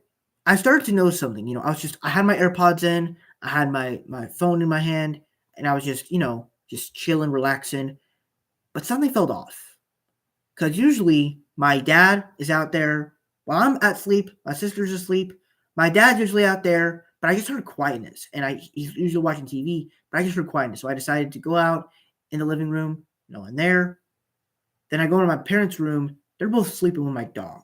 I started to notice something. I had my AirPods in, I had my phone in my hand, and I was just chilling, relaxing. But something felt off. Because usually my dad is out there while I'm at sleep, my sister's asleep. My dad's usually out there, but I just heard quietness. And he's usually watching TV, but I just heard quietness. So I decided to go out in the living room, no one there. Then I go to my parents' room. They're both sleeping with my dog.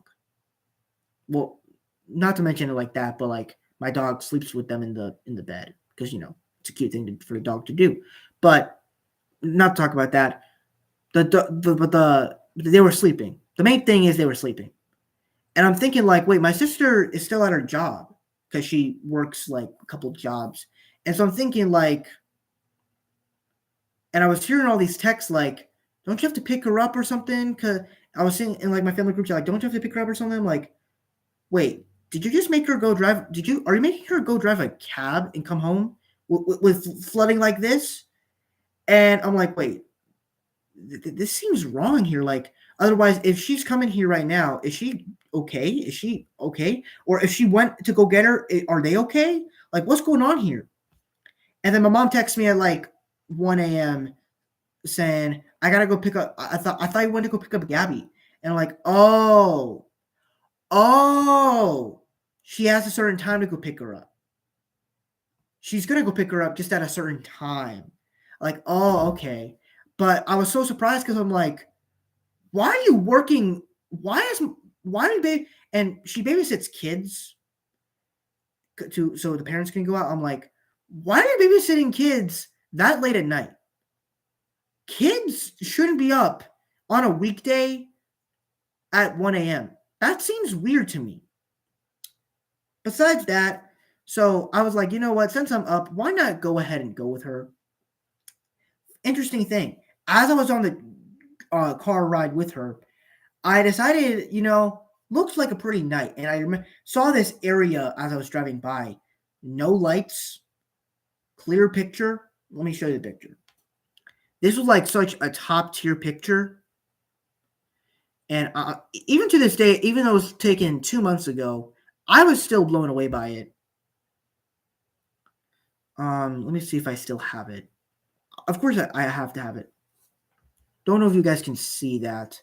Well, not to mention it like that, but like my dog sleeps with them in the bed because it's a cute thing for the dog to do. But not to talk about that. They were sleeping. The main thing is they were sleeping, and I'm thinking like, wait, my sister is still at her job because she works like a couple jobs, and so I'm thinking like, and I was hearing all these texts like, don't you have to pick her up or something? Because I was seeing in like my family group chat like, don't you have to pick her up or something? I'm like, wait, did you just make her go drive? Are you making her go drive a cab and come home with flooding like this? And I'm like, wait, this seems wrong here. Like, otherwise, if she's coming here right now, is she okay? Is she okay? Or if she went to go get her, are they okay? Like, what's going on here? And then my mom texts me at like 1 a.m. saying, I gotta go pick up. I thought you went to go pick up Gabby. And I'm like, oh, she has a certain time to go pick her up. She's gonna go pick her up just at a certain time. Like, oh, okay. But I was so surprised because I'm like, why are you working? Why are you baby? And she babysits kids so the parents can go out. I'm like, why are you babysitting kids that late at night? Kids shouldn't be up on a weekday at 1 a.m. That seems weird to me. Besides that, so I was like, you know what? Since I'm up, why not go ahead and go with her? Interesting thing. As I was on the car ride with her, I decided, looks like a pretty night. And I saw this area as I was driving by. No lights, clear picture. Let me show you the picture. This was like such a top tier picture. And even to this day, even though it was taken 2 months ago, I was still blown away by it. Let me see if I still have it. Of course, I have to have it. Don't know if you guys can see that.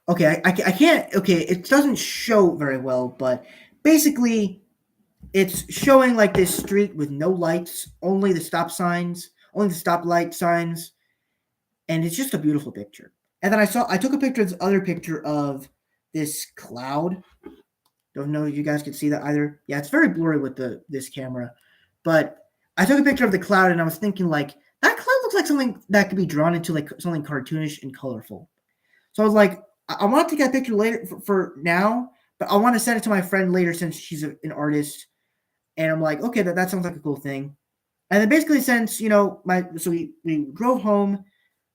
Okay, I can't. Okay, it doesn't show very well, but basically, it's showing like this street with no lights, only the stop signs, only the stoplight signs, and it's just a beautiful picture. And then I took a picture of this other picture of this cloud. Don't know if you guys can see that either. Yeah, it's very blurry with this camera, but I took a picture of the cloud and I was thinking like that cloud looks like something that could be drawn into like something cartoonish and colorful. So I was like, I want to take a picture later for now, but I want to send it to my friend later since she's an artist. And I'm like, okay, that sounds like a cool thing. And then basically since we drove home,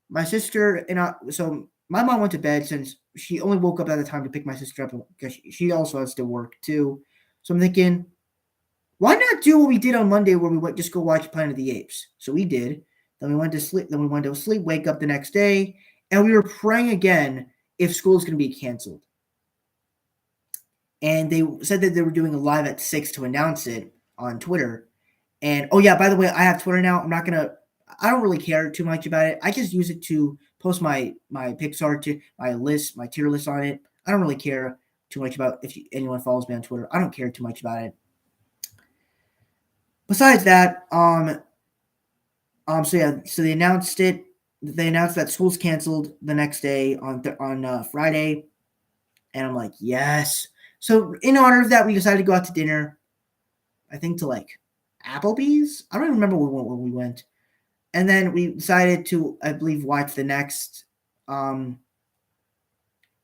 my sister and so my mom went to bed since she only woke up at the time to pick my sister up because she also has to work too. So I'm thinking, why not do what we did on Monday where we went just go watch Planet of the Apes? So we did. Then we went to sleep. Then we went to sleep, wake up the next day, and we were praying again if school is going to be canceled. And they said that they were doing a live at 6 to announce it on Twitter. And oh yeah, by the way, I have Twitter now. I don't really care too much about it. I just use it to post my Pixar my tier list on it. I don't really care too much about if anyone follows me on Twitter. I don't care too much about it. Besides that, so they announced it. They announced that school's canceled the next day on Friday, and I'm like, yes. So in honor of that, we decided to go out to dinner. I think to like Applebee's. I don't even remember where we went. And then we decided to, I believe, watch the next Planet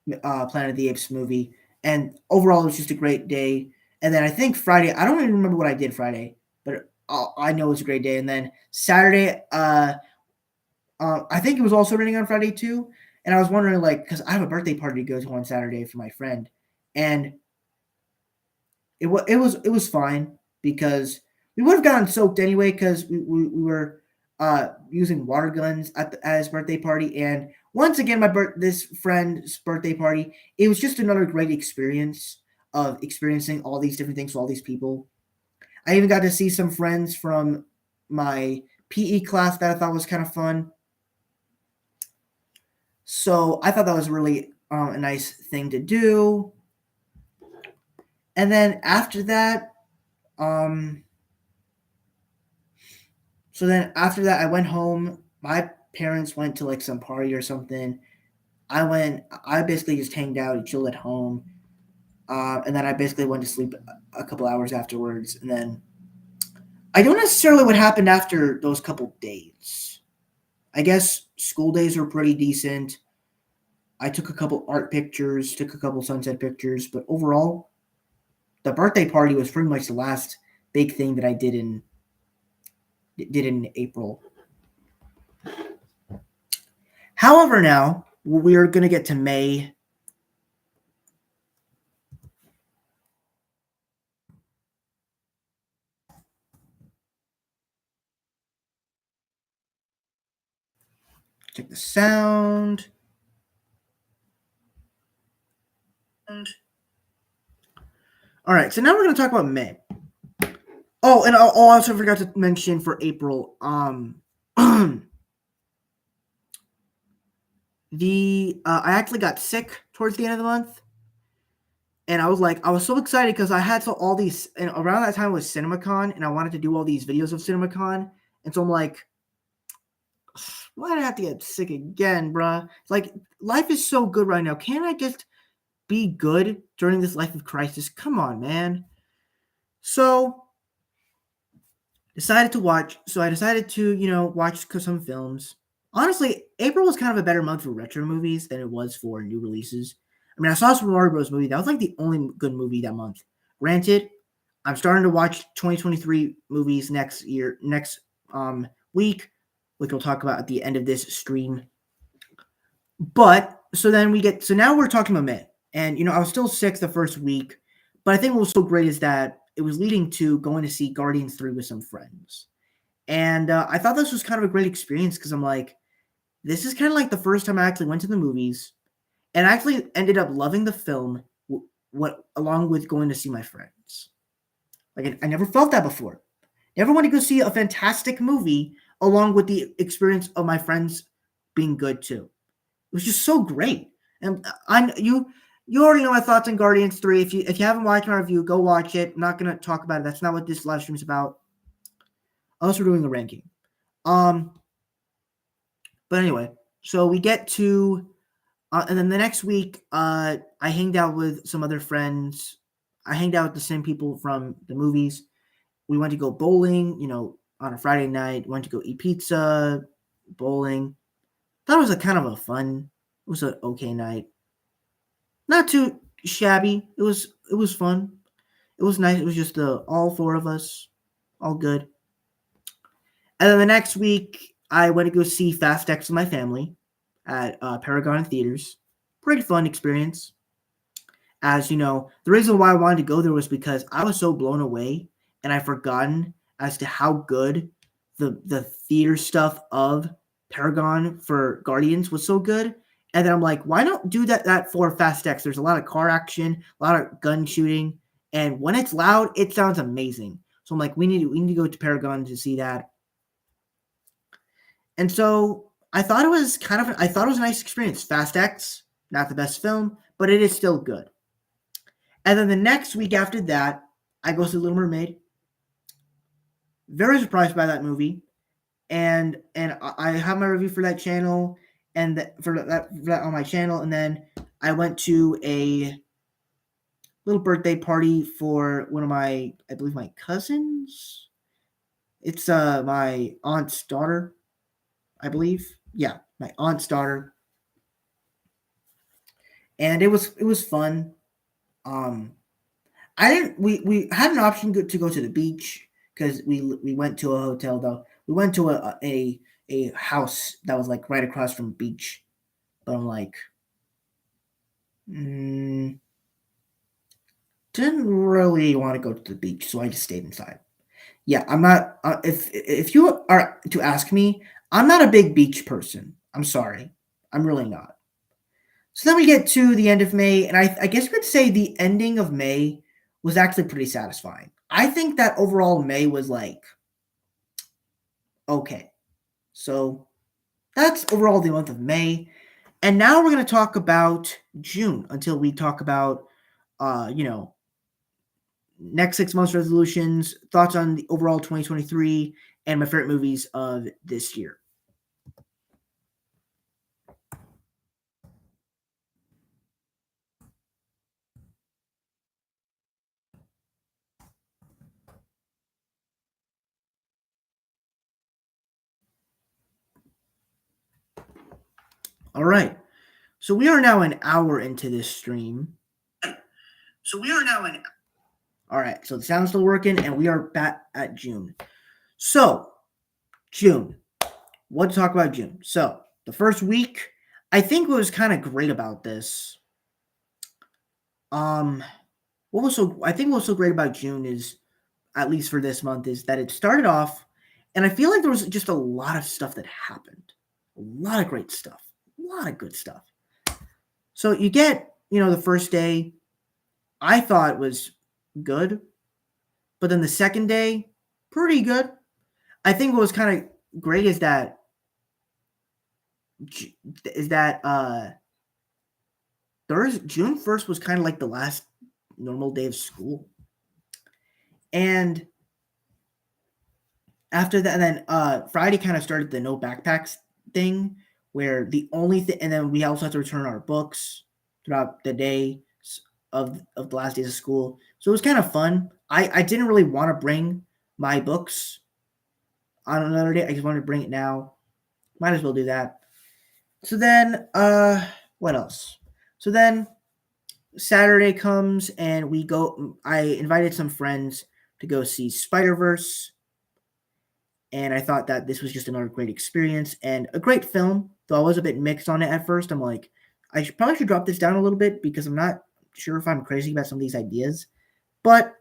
of the Apes movie. And overall, it was just a great day. And then I think Friday, I don't even remember what I did Friday, but I know it was a great day. And then Saturday, I think it was also raining on Friday too. And I was wondering, like, because I have a birthday party to go to on Saturday for my friend, and it was fine because We would have gotten soaked anyway because we were using water guns at his birthday party. And once again, this friend's birthday party, it was just another great experience of experiencing all these different things with all these people. I even got to see some friends from my PE class that I thought was kind of fun. So I thought that was really a nice thing to do. And then after that, um, I went home. My parents went to like some party or something. I basically just hanged out and chilled at home. And then I basically went to sleep a couple hours afterwards. And then I don't necessarily what happened after those couple days. I guess school days were pretty decent. I took a couple art pictures, took a couple sunset pictures, but overall, the birthday party was pretty much the last big thing that I did in April. However, now we're gonna get to May. Check the sound. All right, so now we're gonna talk about May. Oh, and I also forgot to mention for April. I actually got sick towards the end of the month, and I was so excited because I had all these, and around that time was CinemaCon, and I wanted to do all these videos of CinemaCon, and so I'm like, why did I have to get sick again, bruh? It's like life is so good right now. Can't I just be good during this life of crisis? Come on, man. So I decided to, watch some films. Honestly, April was kind of a better month for retro movies than it was for new releases. I mean, I saw Super Mario Bros. Movie. That was like the only good movie that month. Granted, I'm starting to watch 2023 movies next week, which we'll talk about at the end of this stream. But so now we're talking about May. And I was still sick the first week, but I think what was so great is that it was leading to going to see Guardians 3 with some friends. And I thought this was kind of a great experience because I'm like, this is kind of like the first time I actually went to the movies and I actually ended up loving the film along with going to see my friends. Like I never felt that before. Never want to go see a fantastic movie along with the experience of my friends being good too. It was just so great. And you already know my thoughts on Guardians 3. If you haven't watched my review, go watch it. I'm not gonna talk about it. That's not what this live stream is about. Unless we're doing a ranking. But anyway, so we get to and then the next week, I hanged out with some other friends. I hanged out with the same people from the movies. We went to go bowling, on a Friday night. Went to go eat pizza, bowling. Thought it was it was an okay night. Not too shabby. It was fun. It was nice. It was just all four of us, all good. And then the next week, I went to go see Fast X with my family at Paragon Theaters. Pretty fun experience. As you know, the reason why I wanted to go there was because I was so blown away and I'd forgotten as to how good the theater stuff of Paragon for Guardians was so good. And then I'm like, why not do that for Fast X? There's a lot of car action, a lot of gun shooting, and when it's loud, it sounds amazing. So I'm like, we need to go to Paragon to see that. And so I thought it was a nice experience. Fast X, not the best film, but it is still good. And then the next week after that, I go see Little Mermaid. Very surprised by that movie, and I have my review for that channel, and for that on my channel. And then I went to a little birthday party for one of I believe my cousins. It's my aunt's daughter, I believe. Yeah, my aunt's daughter, and it was fun. I didn't. We had an option to go to the beach because we went to a hotel though. We went to a house that was like right across from the beach, but I'm like, didn't really want to go to the beach, so I just stayed inside. Yeah, I'm not. If you are to ask me, I'm not a big beach person. I'm sorry, I'm really not. So then we get to the end of May, and I guess we could say the ending of May was actually pretty satisfying. I think that overall May was like okay. So that's overall the month of May. And now we're going to talk about June until we talk about, you know, next 6 months resolutions, thoughts on the overall 2023, and my favorite movies of this year. All right. So we are now an hour into this stream. So we are now in. All right. So the sound's still working, and we are back at June. So, June. What to talk about June? So, the first week, I think what was kind of great about this. Um, I think what was so great about June is, at least for this month, is that it started off, and I feel like there was just a lot of stuff that happened. A lot of great stuff. A lot of good stuff. So you get, the first day, I thought was good, but then the second day, pretty good. I think what was kind of great is that June 1st was kind of like the last normal day of school. And after that, and then Friday kind of started the no backpacks thing, where the only thing, and then we also had to return our books throughout the day of the last days of school. So it was kind of fun. I didn't really want to bring my books on another day. I just wanted to bring it now. Might as well do that. So then, what else? So then Saturday comes and we go. I invited some friends to go see Spider-Verse, and I thought that this was just another great experience and a great film. Though I was a bit mixed on it at first. I'm like, probably should drop this down a little bit because I'm not sure if I'm crazy about some of these ideas, but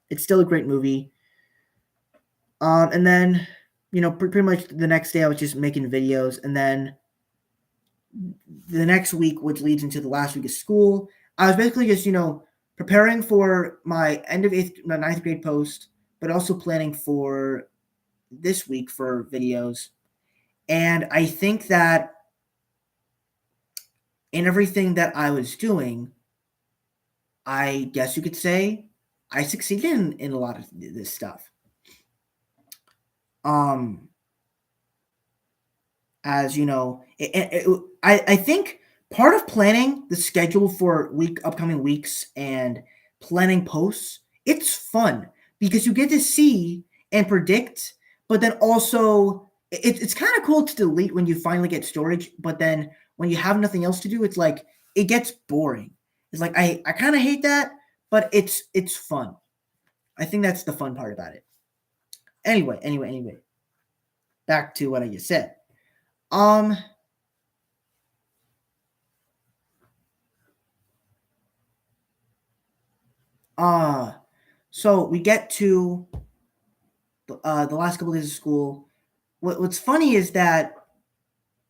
it's still a great movie. And then, pretty much the next day I was just making videos, and then the next week, which leads into the last week of school, I was basically just, preparing for my end of my ninth grade post, but also planning for this week for videos. And I think that in everything that I was doing, I guess you could say I succeeded in a lot of this stuff. Um, as you know, I think part of planning the schedule for upcoming weeks and planning posts, it's fun because you get to see and predict, but then also it's kind of cool to delete when you finally get storage, but then when you have nothing else to do, it's like it gets boring. It's like I kind of hate that, but it's fun. I think that's the fun part about it. Anyway. Back to what I just said. Um Uh, so we get to the last couple days of school. What's funny is that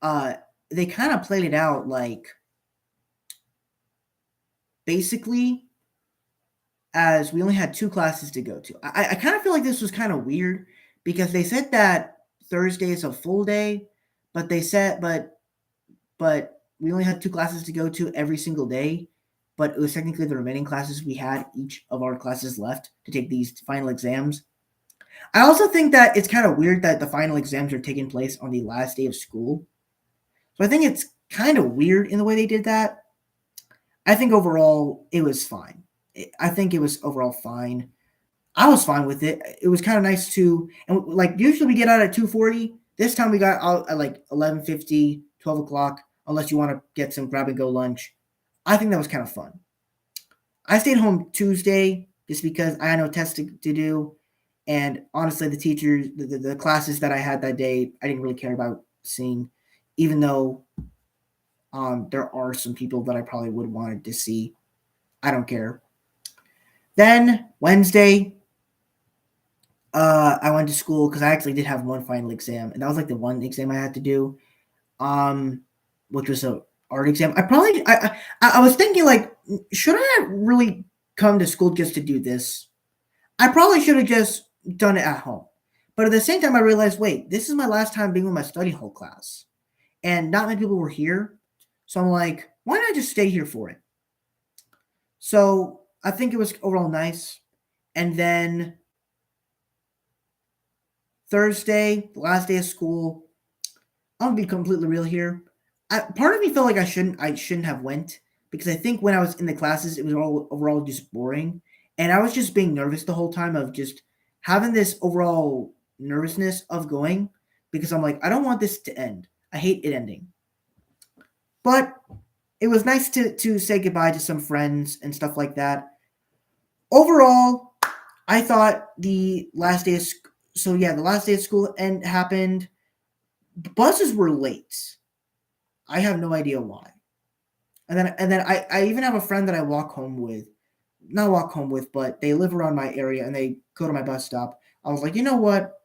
uh, they kind of played it out like basically as we only had 2 classes to go to. I kind of feel like this was kind of weird because they said that Thursday is a full day, but they said but we only had 2 classes to go to every single day. But it was technically the remaining classes we had each of our classes left to take these final exams. I also think that it's kind of weird that the final exams are taking place on the last day of school. So I think it's kind of weird in the way they did that. I think overall it was fine. I think it was overall fine. I was fine with it. It was kind of nice to, and like usually we get out at 2:40. This time we got out at like 11:50, 12 o'clock, unless you want to get some grab and go lunch. I think that was kind of fun. I stayed home Tuesday just because I had no tests to do. And honestly, the teachers, the classes that I had that day, I didn't really care about seeing, even though there are some people that I probably would have wanted to see. I don't care. Then Wednesday, I went to school because I actually did have one final exam, and that was like the one exam I had to do, um, which was a art exam. I was thinking like, should I really come to school just to do this? I probably should have just done it at home. But at the same time, I realized, wait, this is my last time being with my study hall class, and not many people were here. So I'm like, why not just stay here for it? So I think it was overall nice. And then Thursday, the last day of school, I'm gonna be completely real here. Part of me felt like I shouldn't have went because I think when I was in the classes, it was all overall just boring, and I was just being nervous the whole time of just having this overall nervousness of going because I'm like I don't want this to end. I hate it ending, but it was nice to say goodbye to some friends and stuff like that. Overall, I thought the last day of so yeah, the last day of school and happened. Buses were late. I have no idea why. And then I even have a friend that I walk home with. Not walk home with, but they live around my area and they go to my bus stop. I was like, you know what?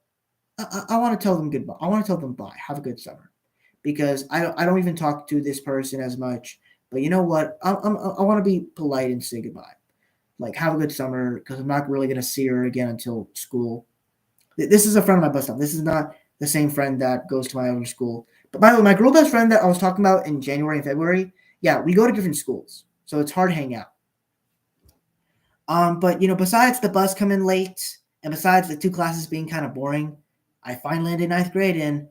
I want to tell them goodbye. I want to tell them bye. Have a good summer, because I don't even talk to this person as much. But you know what? I want to be polite and say goodbye. Like have a good summer because I'm not really gonna see her again until school. This is a friend of my bus stop. This is not the same friend that goes to my other school. But by the way, my girl best friend that I was talking about in January and February, yeah, we go to different schools, so it's hard to hang out. But besides the bus coming late, and besides the two classes being kind of boring, I finally ended ninth grade, and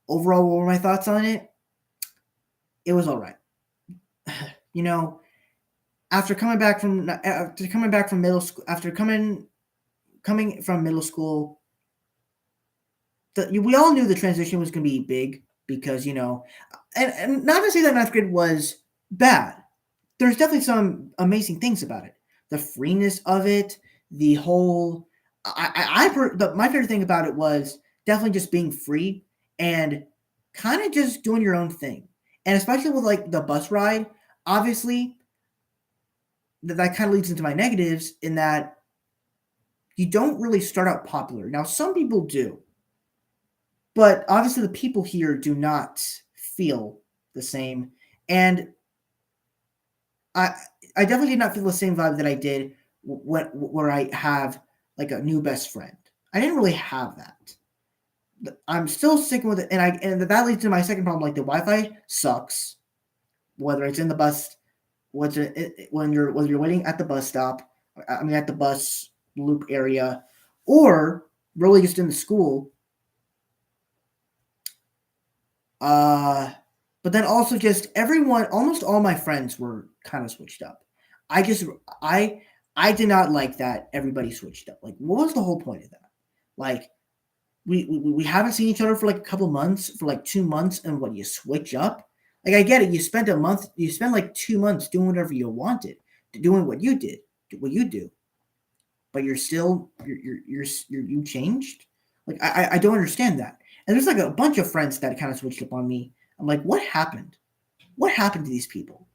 overall, what were my thoughts on it? It was all right. you know, after coming back from middle school, after coming from middle school, we all knew the transition was going to be big because and not to say that ninth grade was bad. There's definitely some amazing things about it. The freeness of it, the whole. My favorite thing about it was definitely just being free and kind of just doing your own thing, and especially with like the bus ride. Obviously, that kind of leads into my negatives in that you don't really start out popular. Now, some people do, but obviously the people here do not feel the same, and I I definitely did not feel the same vibe that I did where I have like a new best friend. I didn't really have that. I'm still sticking with it, and that leads to my second problem. Like the Wi-Fi sucks, whether it's in the bus, whether you're waiting at the bus stop, I mean at the bus loop area, or really just in the school. Uh, but then also just everyone, almost all my friends were kind of switched up. I just I I did not like that everybody switched up. Like, what was the whole point of that? Like, we haven't seen each other for like a couple months, for like 2 months, and what you switch up? Like, I get it. You spent like 2 months doing whatever you wanted, doing what you did, what you do, but you're still you changed. Like I don't understand that. And there's like a bunch of friends that kind of switched up on me. I'm like, what happened? What happened to these people?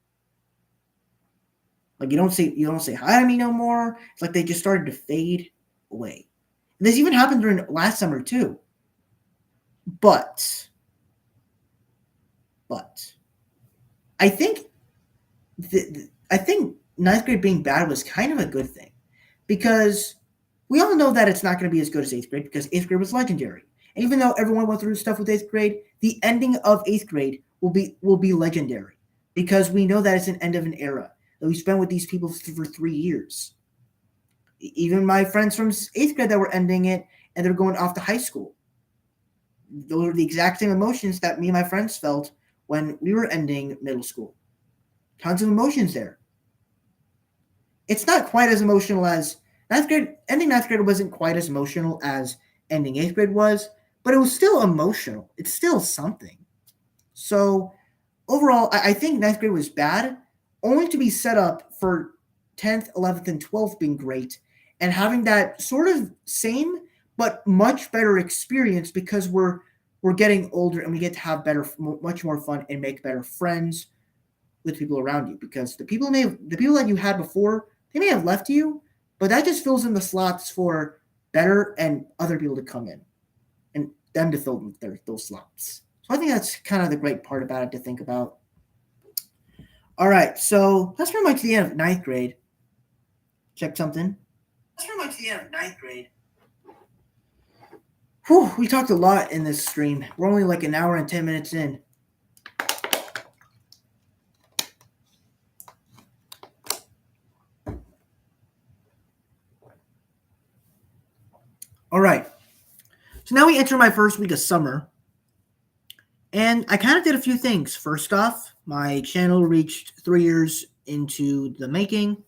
Like you don't say hi to me no more. It's like they just started to fade away. And this even happened during last summer too. But but I think I think ninth grade being bad was kind of a good thing because we all know that it's not going to be as good as eighth grade because eighth grade was legendary. And even though everyone went through stuff with eighth grade, the ending of eighth grade will be legendary because we know that it's an end of an era that we spent with these people for 3 years. Even my friends from eighth grade that were ending it and they're going off to high school. Those are the exact same emotions that me and my friends felt when we were ending middle school. Tons of emotions there. It's not quite as emotional as ninth grade. Ending ninth grade wasn't quite as emotional as ending eighth grade was, but it was still emotional. It's still something. So overall, I think ninth grade was bad, only to be set up for 10th, 11th, and 12th being great, and having that sort of same but much better experience because we're getting older and we get to have much more fun and make better friends with people around you because the people that you had before they may have left you, but that just fills in the slots for better and other people to come in and them to fill those slots. So I think that's kind of the great part about it to think about. All right, so that's pretty much the end of ninth grade. Check something. That's pretty much the end of ninth grade. Whew, we talked a lot in this stream. We're only like an hour and 10 minutes in. All right. So now we enter my first week of summer. And I kind of did a few things. First off, my channel reached 3 years into the making.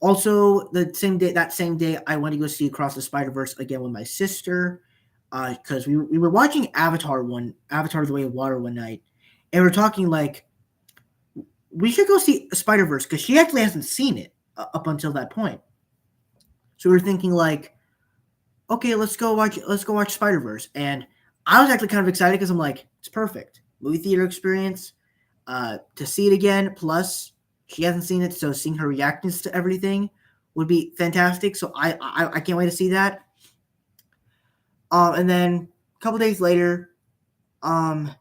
Also, that same day, I went to go see Across the Spider-Verse again with my sister, because we were watching Avatar the Way of Water one night, and we are talking like we should go see Spider-Verse because she actually hasn't seen it up until that point. So we were thinking like, okay, let's go watch Spider-Verse, and I was actually kind of excited because I'm like, it's perfect movie theater experience to see it again. Plus, she hasn't seen it, so seeing her reactions to everything would be fantastic. So I can't wait to see that. And then a couple days later, here's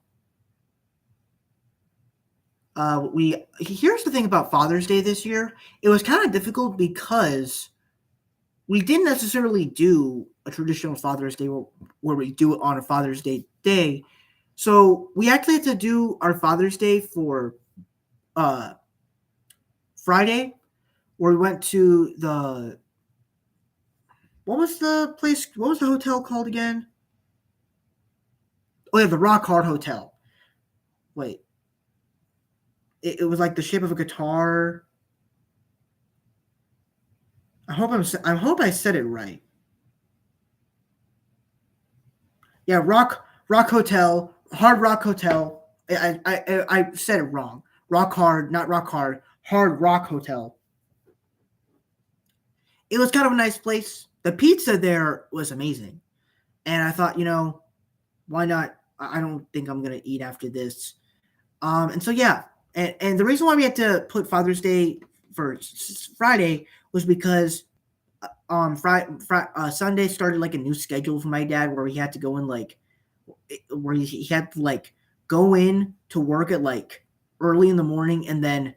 the thing about Father's Day this year. It was kind of difficult because we didn't necessarily do a traditional Father's Day where we do it on a Father's Day day. So we actually had to do our Father's Day for Friday, where we went to what was the hotel called again? Oh yeah, the Rock Hard Hotel. Wait. It was like the shape of a guitar. I hope I said it right. Yeah, Rock Hotel, Hard Rock Hotel. I said it wrong. Rock Hard, not Rock Hard. Hard Rock Hotel. It was kind of a nice place. The pizza there was amazing. And I thought, why not? I don't think I'm going to eat after this. And so, yeah. And the reason why we had to put Father's Day for Friday was because Sunday started like a new schedule for my dad where he had to go in where he had to go in to work at early in the morning, and then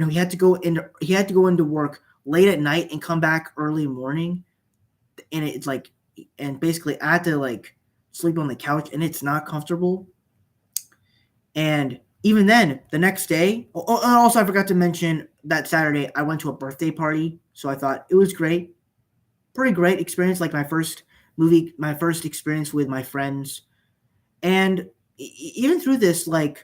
he had to go into work late at night and come back early morning, and it's and basically I had to sleep on the couch, and it's not comfortable. And even then, the next day, also I forgot to mention that Saturday I went to a birthday party, so I thought it was great, pretty great experience, my first experience with my friends, and even through this, we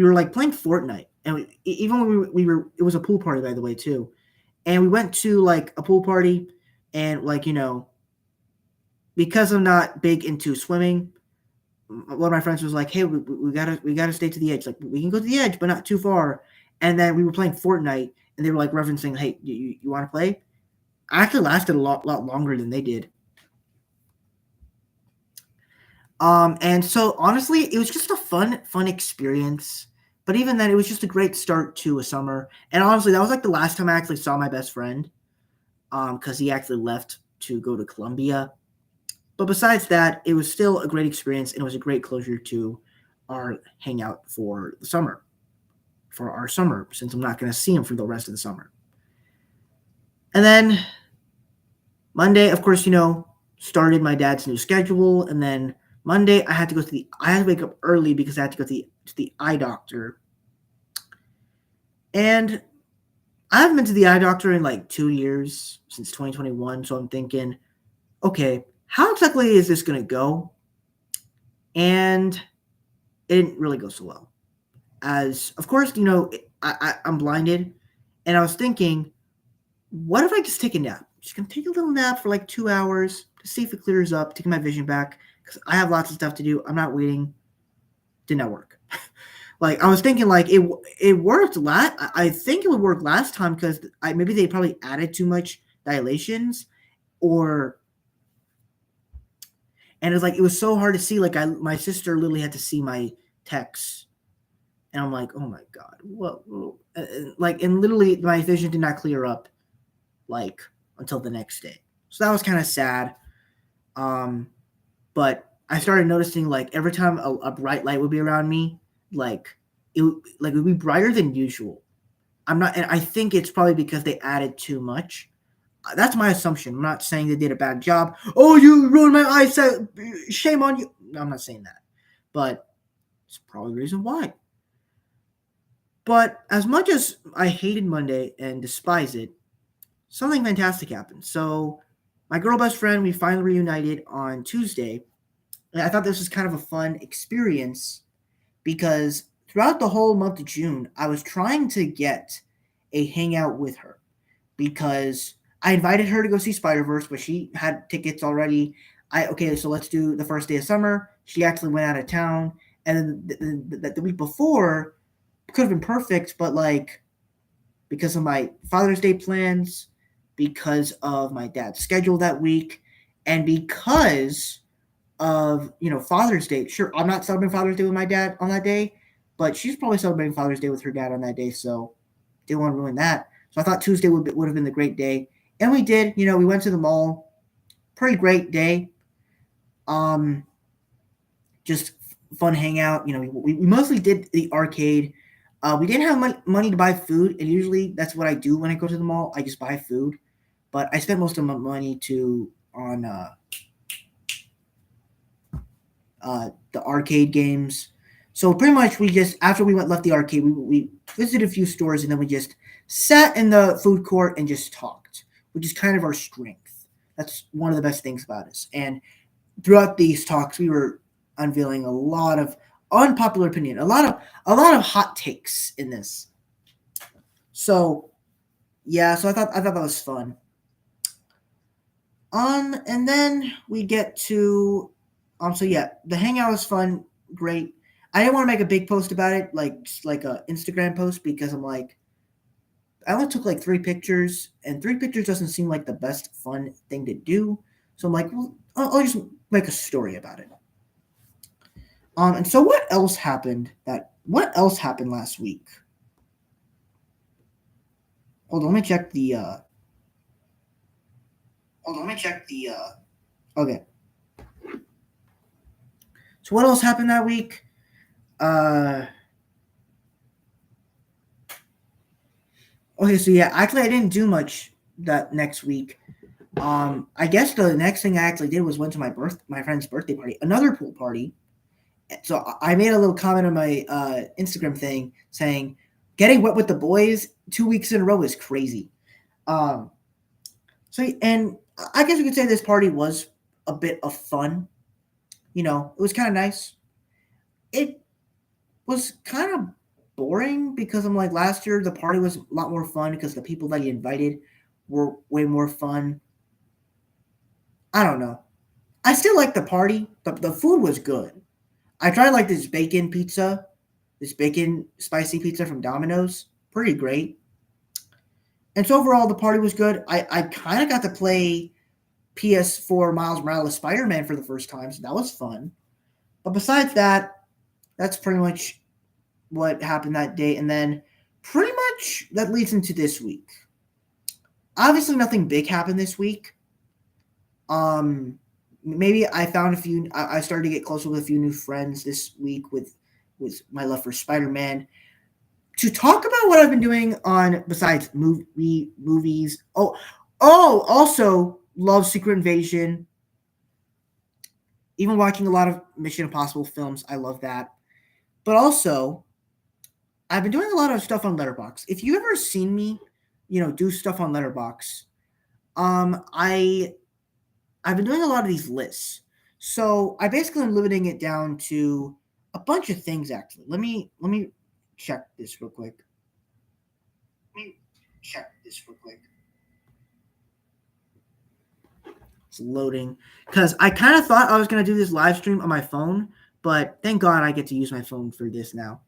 were playing Fortnite, and even when we were, it was a pool party, by the way, too. And we went to a pool party, and because I'm not big into swimming, one of my friends was like, "Hey, we gotta stay to the edge. We can go to the edge, but not too far." And then we were playing Fortnite, and they were referencing, "Hey, you want to play?" I actually lasted a lot longer than they did. And so honestly, it was just a fun experience. But even then, it was just a great start to a summer. And honestly, that was the last time I actually saw my best friend, because he actually left to go to Columbia. But besides that, it was still a great experience, and it was a great closure to our hangout for the summer, since I'm not going to see him for the rest of the summer. And then Monday, of course, started my dad's new schedule, and then Monday I had to wake up early because I had to go to the eye doctor. And I haven't been to the eye doctor in 2 years, since 2021, so I'm thinking, okay, how exactly is this going to go? And it didn't really go so well. As, of course, I'm blinded, and I was thinking, what if I just take a nap? Just going to take a little nap for 2 hours to see if it clears up, take my vision back, because I have lots of stuff to do. I'm not waiting. Did not work. I was thinking it worked I think it would work last time because maybe they probably added too much dilations, and it's it was so hard to see. My sister literally had to see my texts, and I'm like, oh my god, what? And literally my vision did not clear up until the next day. So that was kind of sad. But I started noticing like every time a bright light would be around me, like it would be brighter than usual. I'm not, and I think it's probably because they added too much. That's my assumption. I'm not saying they did a bad job. Oh, you ruined my eyesight. Shame on you. No, I'm not saying that, but it's probably the reason why. But as much as I hated Monday and despise it, something fantastic happened. So, my girl best friend, we finally reunited on Tuesday. And I thought this was kind of a fun experience because throughout the whole month of June, I was trying to get a hangout with her because I invited her to go see Spider Verse, but she had tickets already. Okay, so let's do the first day of summer. She actually went out of town, and then the week before could have been perfect, but like because of my Father's Day plans, because of my dad's schedule that week, and because of Father's Day. Sure, I'm not celebrating Father's Day with my dad on that day, but she's probably celebrating Father's Day with her dad on that day, so didn't want to ruin that. So I thought Tuesday would have been the great day, and we did. We went to the mall. Pretty great day. Um, just fun hangout. We mostly did the arcade. We didn't have money to buy food, and usually that's what I do when I go to the mall. I just buy food, but I spent most of my money on the arcade games. So pretty much we just after we left the arcade, we visited a few stores and then we just sat in the food court and just talked, which is kind of our strength. That's one of the best things about us. And throughout these talks, we were unveiling a lot of unpopular opinion, a lot of hot takes in this. So yeah, so I thought that was fun. And then we get to so yeah, the hangout was fun, great. I didn't want to make a big post about it, like just like a Instagram post, because I'm like, I only took like 3 pictures, and 3 pictures doesn't seem like the best fun thing to do. So I'm like, well, I'll just make a story about it. And so what else happened? What else happened last week? Hold on, let me check the. Hold on, let me check the. Okay. So what else happened that week? Okay, so yeah, actually I didn't do much that next week. I guess the next thing I actually did was went to my friend's birthday party, another pool party. So I made a little comment on my Instagram thing saying, "Getting wet with the boys 2 weeks in a row is crazy." Um, and I guess you could say this party was a bit of fun. It was kind of nice. It was kind of boring because I'm like last year the party was a lot more fun because the people that he invited were way more fun. I don't know. I still like the party, but the food was good. I tried like this bacon spicy pizza from Domino's. Pretty great. And so overall the party was good. I kind of got to play PS4 Miles Morales Spider-Man for the first time, so that was fun. But besides that, that's pretty much what happened that day. And then pretty much that leads into this week. Obviously, nothing big happened this week. Maybe I found a few. I started to get closer with a few new friends this week with my love for Spider-Man. To talk about what I've been doing on besides movies. Also love Secret Invasion. Even watching a lot of Mission Impossible films, I love that. But also, I've been doing a lot of stuff on Letterboxd. If you ever seen me, do stuff on Letterboxd, I've been doing a lot of these lists. So I basically am limiting it down to a bunch of things. Actually, let me check this real quick. It's loading because I kind of thought I was gonna do this live stream on my phone, but thank God I get to use my phone for this now.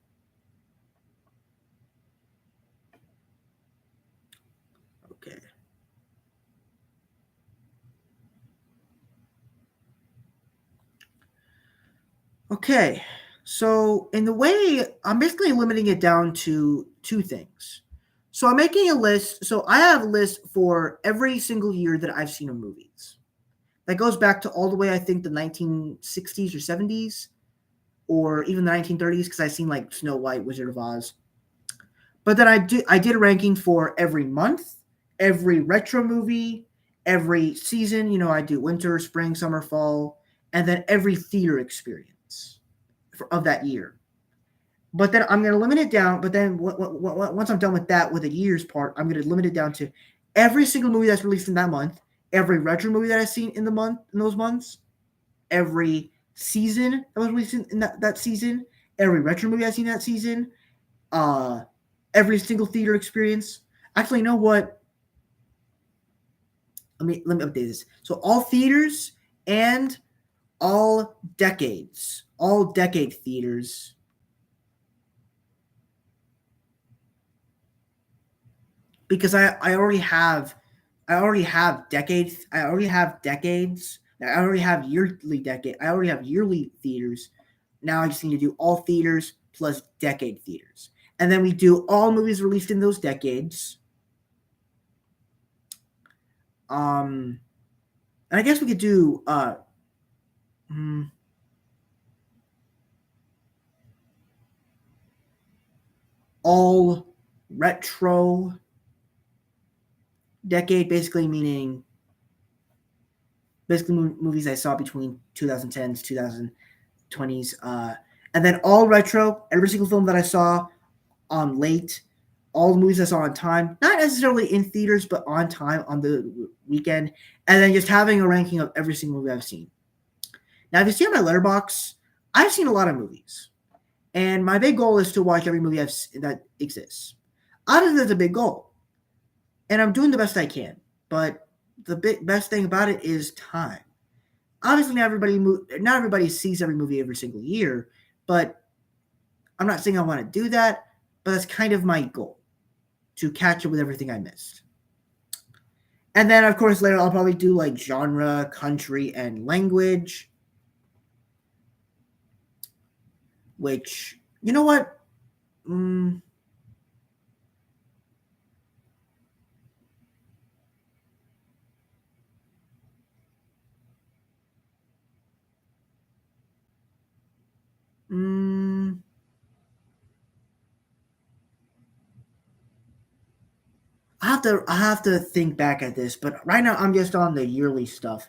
Okay. Okay. So in the way I'm basically limiting it down to 2 things. So I'm making a list. So I have a list for every single year that I've seen of movies. That goes back to all the way, I think, the 1960s or 70s, or even the 1930s, because I've seen like Snow White, Wizard of Oz. But then I did a ranking for every month, every retro movie, every season. You know, I do winter, spring, summer, fall, and then every theater experience of that year. But then I'm going to limit it down. But then once I'm done with that, with the years part, I'm going to limit it down to every single movie that's released in that month, every retro movie that I've seen in those months, every season that was released in that season, every retro movie I've seen that season, uh, every single theater experience. Actually, you know what? Let me update this. So all theaters and all decade theaters. Because I already have decades. I already have decades. I already have yearly theaters. Now I just need to do all theaters plus decade theaters. And then we do all movies released in those decades. And I guess we could do all retro decade, basically meaning movies I saw between 2010s 2020s, and then all retro, every single film that I saw on late, all the movies I saw on time, not necessarily in theaters, but on time on the weekend, and then just having a ranking of every single movie I've seen. Now, if you see on my Letterboxd, I've seen a lot of movies, and my big goal is to watch every movie that exists. Obviously, that's a big goal, and I'm doing the best I can. But the best thing about it is time. Obviously, not everybody sees every movie every single year, but I'm not saying I want to do that. But that's kind of my goal, to catch up with everything I missed. And then, of course, later I'll probably do like genre, country, and language. Which, you know what? I have to think back at this, but right now I'm just on the yearly stuff.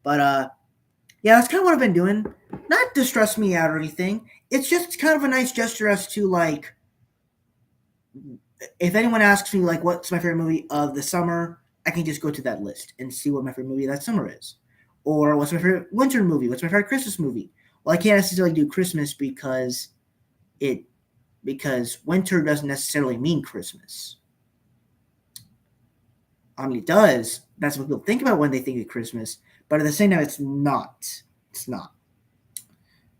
But yeah, that's kind of what I've been doing. Not to stress me out or anything. It's just kind of a nice gesture as to like, if anyone asks me like what's my favorite movie of the summer, I can just go to that list and see what my favorite movie of that summer is. Or what's my favorite winter movie? What's my favorite Christmas movie? Well, I can't necessarily do Christmas it because winter doesn't necessarily mean Christmas. I mean, it does. That's what people think about when they think of Christmas. But at the same time, it's not. It's not.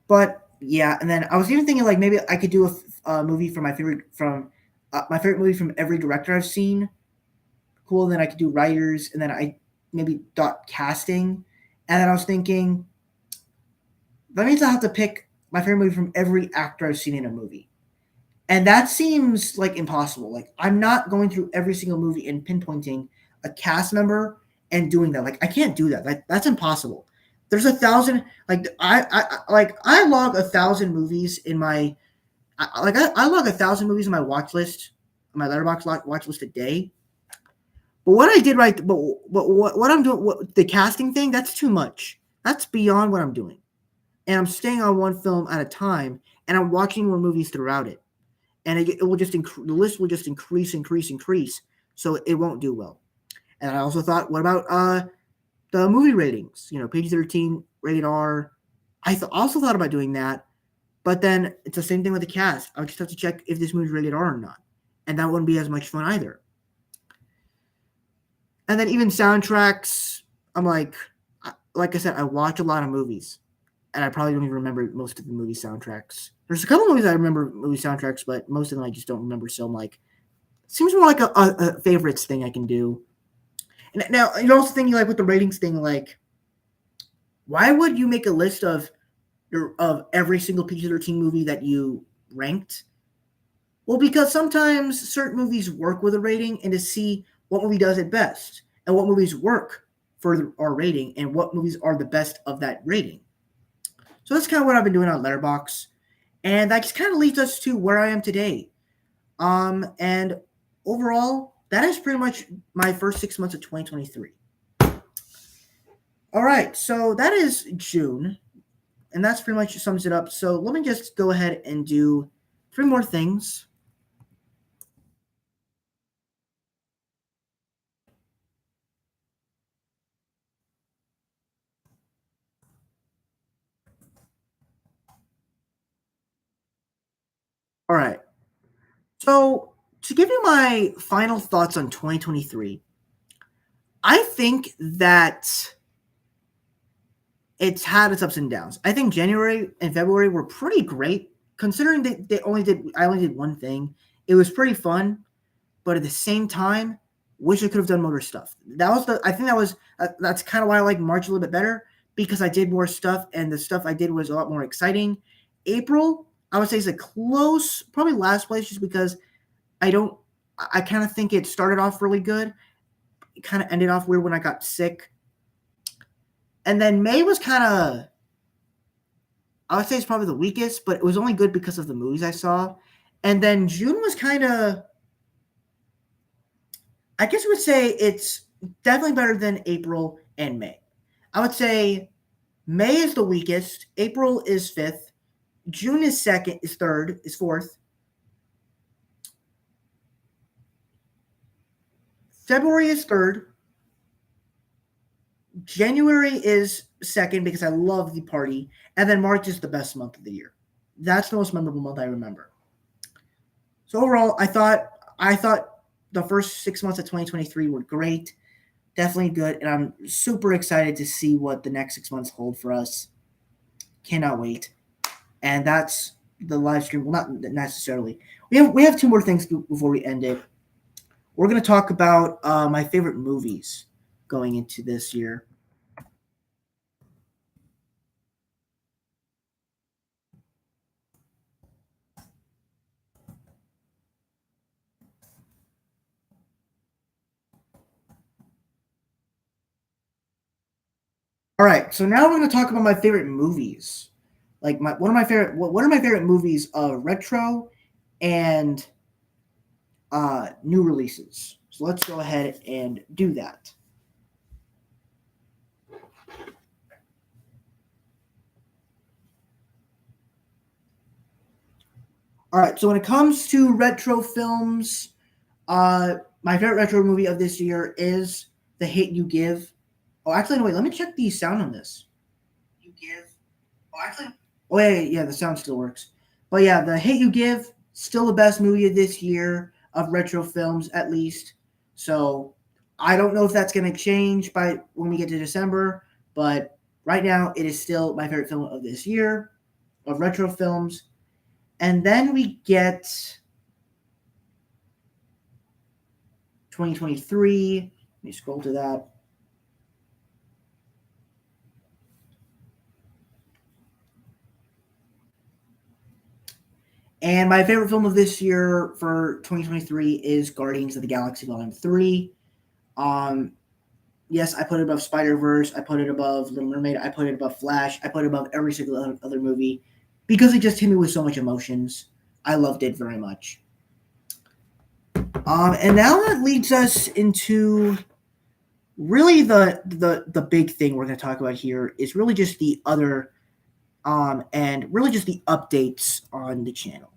But yeah, and then I was even thinking like maybe I could do a movie from my favorite movie from every director I've seen. Cool. And then I could do writers, and then I maybe dot casting. And then I was thinking that means I have to pick my favorite movie from every actor I've seen in a movie. And that seems like impossible. Like I'm not going through every single movie and pinpointing a cast member and doing that. Like I can't do that. Like that's impossible. There's 1,000. Like I log 1,000 movies in my I log 1,000 movies in my watch list, my Letterboxd watch list a day. But what I did right, but what I'm doing, the casting thing, that's too much. That's beyond what I'm doing, and I'm staying on one film at a time, and I'm watching more movies throughout it, and it will just the list will just increase, so it won't do well. And I also thought, what about the movie ratings? You know, PG-13, rated R. I also thought about doing that, but then it's the same thing with the cast. I would just have to check if this movie's rated R or not, and that wouldn't be as much fun either. And then even soundtracks, I'm like I said, I watch a lot of movies, and I probably don't even remember most of the movie soundtracks. There's a couple movies I remember movie soundtracks, but most of them I just don't remember. So I'm like, seems more like a favorites thing I can do. And now you're also thinking like with the ratings thing, like, why would you make a list of every single PG-13 movie that you ranked Well, because sometimes certain movies work with a rating, and to see what movie does it best and what movies work for our rating and what movies are the best of that rating. So that's kind of what I've been doing on Letterboxd, and that just kind of leads us to where I am today. And overall, that is pretty much my first 6 months of 2023. All right, so that is June, and that's pretty much sums it up. So let me just go ahead and do three more things. All right. So to give you my final thoughts on 2023, I think that it's had its ups and downs. I think January and February were pretty great, considering I only did one thing. It was pretty fun, but at the same time, wish I could have done more stuff. I think that's kind of why I like March a little bit better, because I did more stuff and the stuff I did was a lot more exciting. April, I would say, is a close, probably last place, just because I kind of think it started off really good. It kind of ended off weird when I got sick. And then May was kind of, I would say it's probably the weakest, but it was only good because of the movies I saw. And then June was kind of, I guess I would say it's definitely better than April and May. I would say May is the weakest, April is fifth, June is second, is third, is fourth. February is third. January is second because I love the party, and then March is the best month of the year. That's the most memorable month I remember. So overall, I thought the first 6 months of 2023 were great, definitely good, and I'm super excited to see what the next 6 months hold for us. Cannot wait. And that's the live stream. Well, not necessarily. We have two more things before we end it. We're going to talk about my favorite movies going into this year. All right, so now we're going to talk about my favorite movies. Like what are my favorite movies retro and new releases. So let's go ahead and do that. All right, so when it comes to retro films, my favorite retro movie of this year is The Hate You Give. Oh, actually, no, wait, let me check the sound on this. You give. Oh, actually. Oh, yeah, the sound still works. But yeah, The Hate You Give, still the best movie of this year, of retro films at least. So I don't know if that's going to change by when we get to December, but right now it is still my favorite film of this year, of retro films. And then we get 2023. Let me scroll to that. And my favorite film of this year for 2023 is Guardians of the Galaxy Volume 3. Yes, I put it above Spider-Verse. I put it above Little Mermaid. I put it above Flash. I put it above every single other movie because it just hit me with so much emotions. I loved it very much. And now that leads us into really the big thing we're going to talk about here is really just the other and really just the updates on the channel.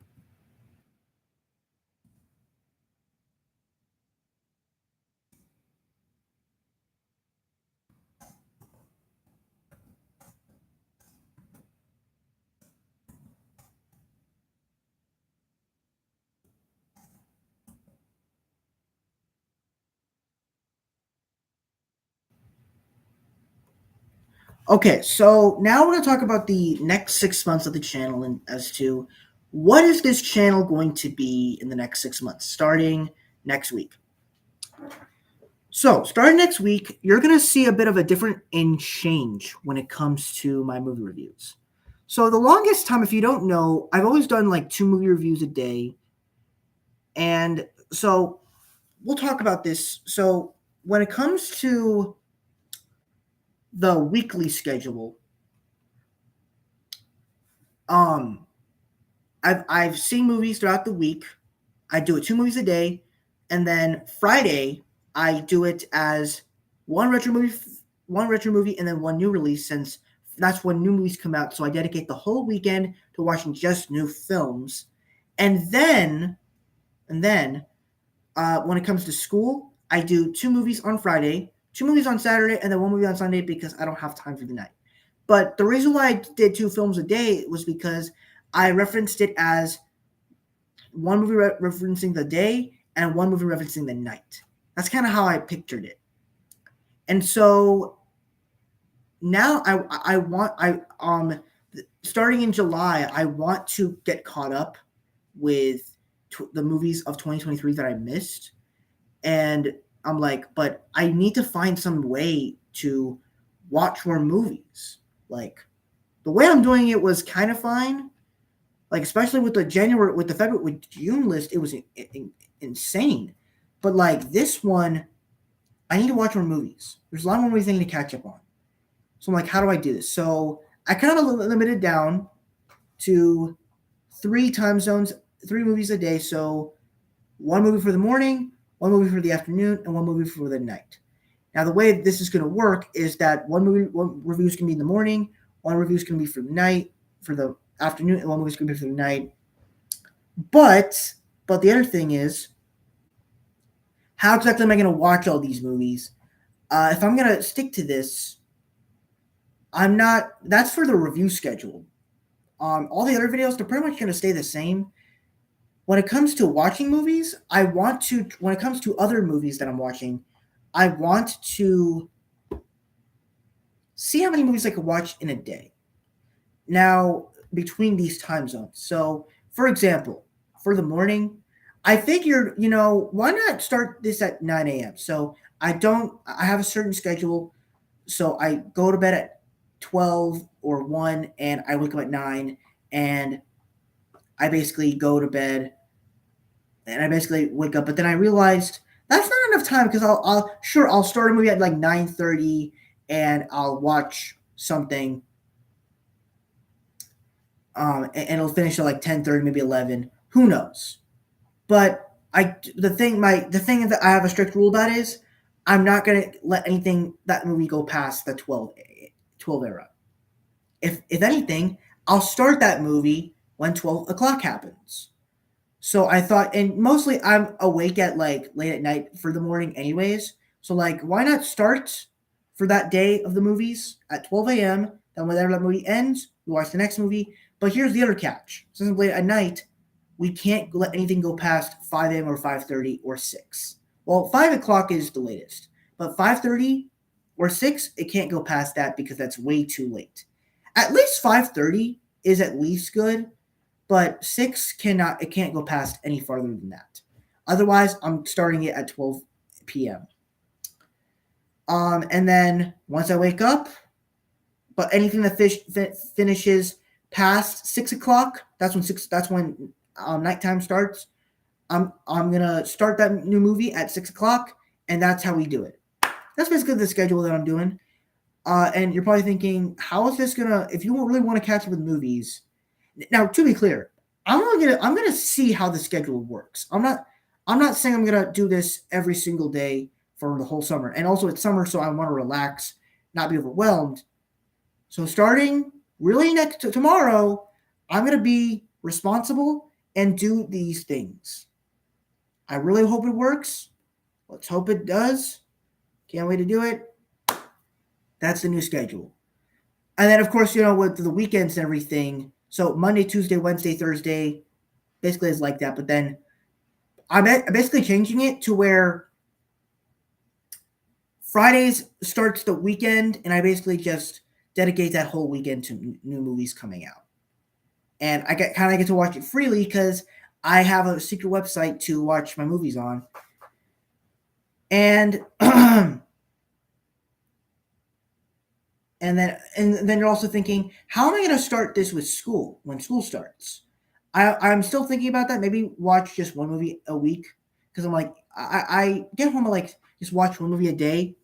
Okay, so now we're going to talk about the next 6 months of the channel and as to what is this channel going to be in the next 6 months, starting next week. So, starting next week, you're going to see a bit of a different change when it comes to my movie reviews. So, the longest time, if you don't know, I've always done like 2 movie reviews a day. And so we'll talk about this. So when it comes to the weekly schedule, um, I've seen movies throughout the week. I do it 2 movies a day, and then Friday I do it as one retro movie, and then one new release. Since that's when new movies come out, so I dedicate the whole weekend to watching just new films, and then when it comes to school, I do 2 movies on Friday, 2 movies on Saturday, and then 1 movie on Sunday because I don't have time for the night. But the reason why I did 2 films a day was because I referenced it as one movie referencing the day and one movie referencing the night. That's kind of how I pictured it. And so now I want I starting in July I want to get caught up with the movies of 2023 that I missed. And I'm like, but I need to find some way to watch more movies. Like the way I'm doing it was kind of fine. Like especially with with June list, it was insane. But like this one, I need to watch more movies. There's a lot more movies I need to catch up on. So I'm like, how do I do this? So I kind of limited down to 3 time zones, 3 movies a day. So 1 movie for the morning, 1 movie for the afternoon, and 1 movie for the night. Now, the way this is going to work is that one review is going to be in the morning, one review is going to be for the night, for the afternoon, and 1 movie is going to be for the night. But the other thing is, how exactly am I going to watch all these movies? If I'm going to stick to this, I'm not. That's for the review schedule. All the other videos, they're pretty much going to stay the same. When it comes to watching movies, when it comes to other movies that I'm watching, I want to see how many movies I could watch in a day. Now, between these time zones. So, for example, for the morning, I figured, why not start this at 9 a.m.? So I have a certain schedule. So I go to bed at 12 or 1 and I wake up at 9 and I basically go to bed and I basically wake up. But then I realized that's not enough time because I'll start a movie at like 9:30 and I'll watch something, and it'll finish at like 10:30, maybe 11. Who knows? But the thing that I have a strict rule about is I'm not gonna let that movie go past the 12 era. If anything, I'll start that movie when 12 o'clock happens. So I thought, and mostly I'm awake at like late at night for the morning, anyways. So like, why not start for that day of the movies at 12 a.m. Then whenever that movie ends, we watch the next movie. But here's the other catch: since it's late at night, we can't let anything go past 5 a.m. or 5:30 or 6. Well, 5 o'clock is the latest, but 5:30 or 6, it can't go past that because that's way too late. At least 5:30 is at least good, but 6 cannot. It can't go past any farther than that. Otherwise, I'm starting it at 12 p.m. And then once I wake up, but anything that finishes past 6 o'clock, That's when nighttime starts. I'm gonna start that new movie at 6 o'clock, and that's how we do it. That's basically the schedule that I'm doing. And you're probably thinking, how is this gonna? If you really want to catch up with movies, now to be clear, I'm gonna see how the schedule works. I'm not saying I'm gonna do this every single day for the whole summer. And also it's summer, so I want to relax, not be overwhelmed. So starting really tomorrow, I'm gonna be responsible and do these things. I really hope it works. Let's hope it does. Can't wait to do it. That's the new schedule. And then, of course, with the weekends and everything. So Monday, Tuesday, Wednesday, Thursday, basically is like that. But then I'm basically changing it to where Fridays starts the weekend, and I basically just dedicate that whole weekend to new movies coming out. And I get to watch it freely because I have a secret website to watch my movies on. And and then you're also thinking, how am I going to start this with school when school starts? I'm still thinking about that. Maybe watch just one movie a week because I'm like I get home at like just watch one movie a day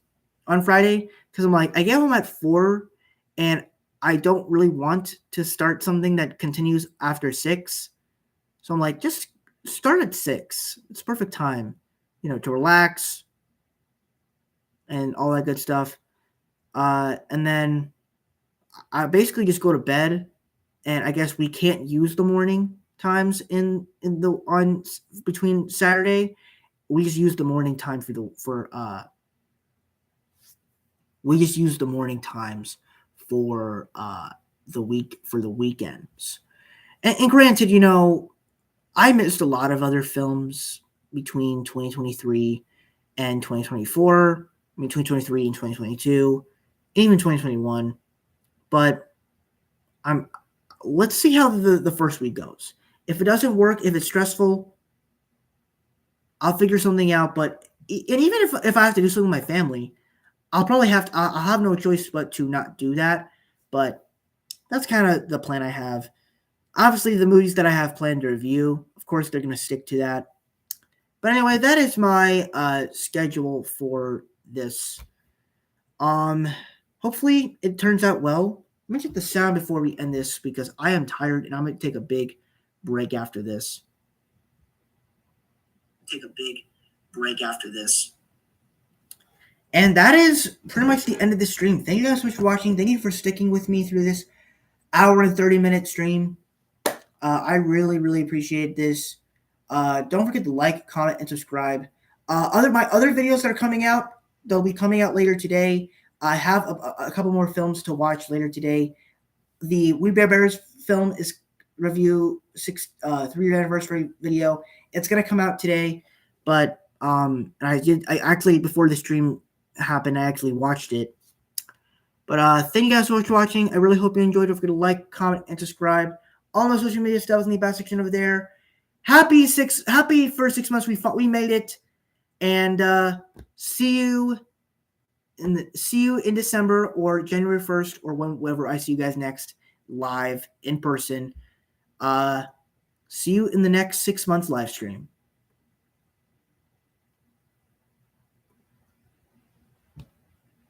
on Friday because I'm like I get home at 4 and I don't really want to start something that continues after 6. So I'm like just start at 6. It's perfect time, to relax and all that good stuff. And then I basically just go to bed, and I guess we can't use the morning times in the on between Saturday. We just use the morning time we just use the morning times for the weekends. And granted, I missed a lot of other films between 2023 and 2024. I mean, 2023 and 2022, even 2021. But let's see how the first week goes. If it doesn't work, if it's stressful, I'll figure something out. But and even if I have to do something with my family, I'll have no choice but to not do that. But that's kind of the plan I have. Obviously, the movies that I have planned to review, of course, they're going to stick to that. But anyway, that is my schedule for this. Hopefully it turns out well. Let me check the sound before we end this because I am tired and I'm going to take a big break after this. And that is pretty much the end of the stream. Thank you guys so much for watching. Thank you for sticking with me through this hour and 30-minute stream. I really, really appreciate this. Don't forget to like, comment, and subscribe. My other videos that are coming out, they'll be coming out later today. I have a couple more films to watch later today. The We Bare Bears film is review 3-year anniversary video. It's gonna come out today, but I actually before the stream happened, I actually watched it. But thank you guys so much for watching. I really hope you enjoyed. Don't forget to like, comment, and subscribe. All my social media stuff is in the back section over there. Happy first 6 months. We made it, and see you in December or January 1st or whenever I see you guys next live in person. See you in the next 6 months live stream.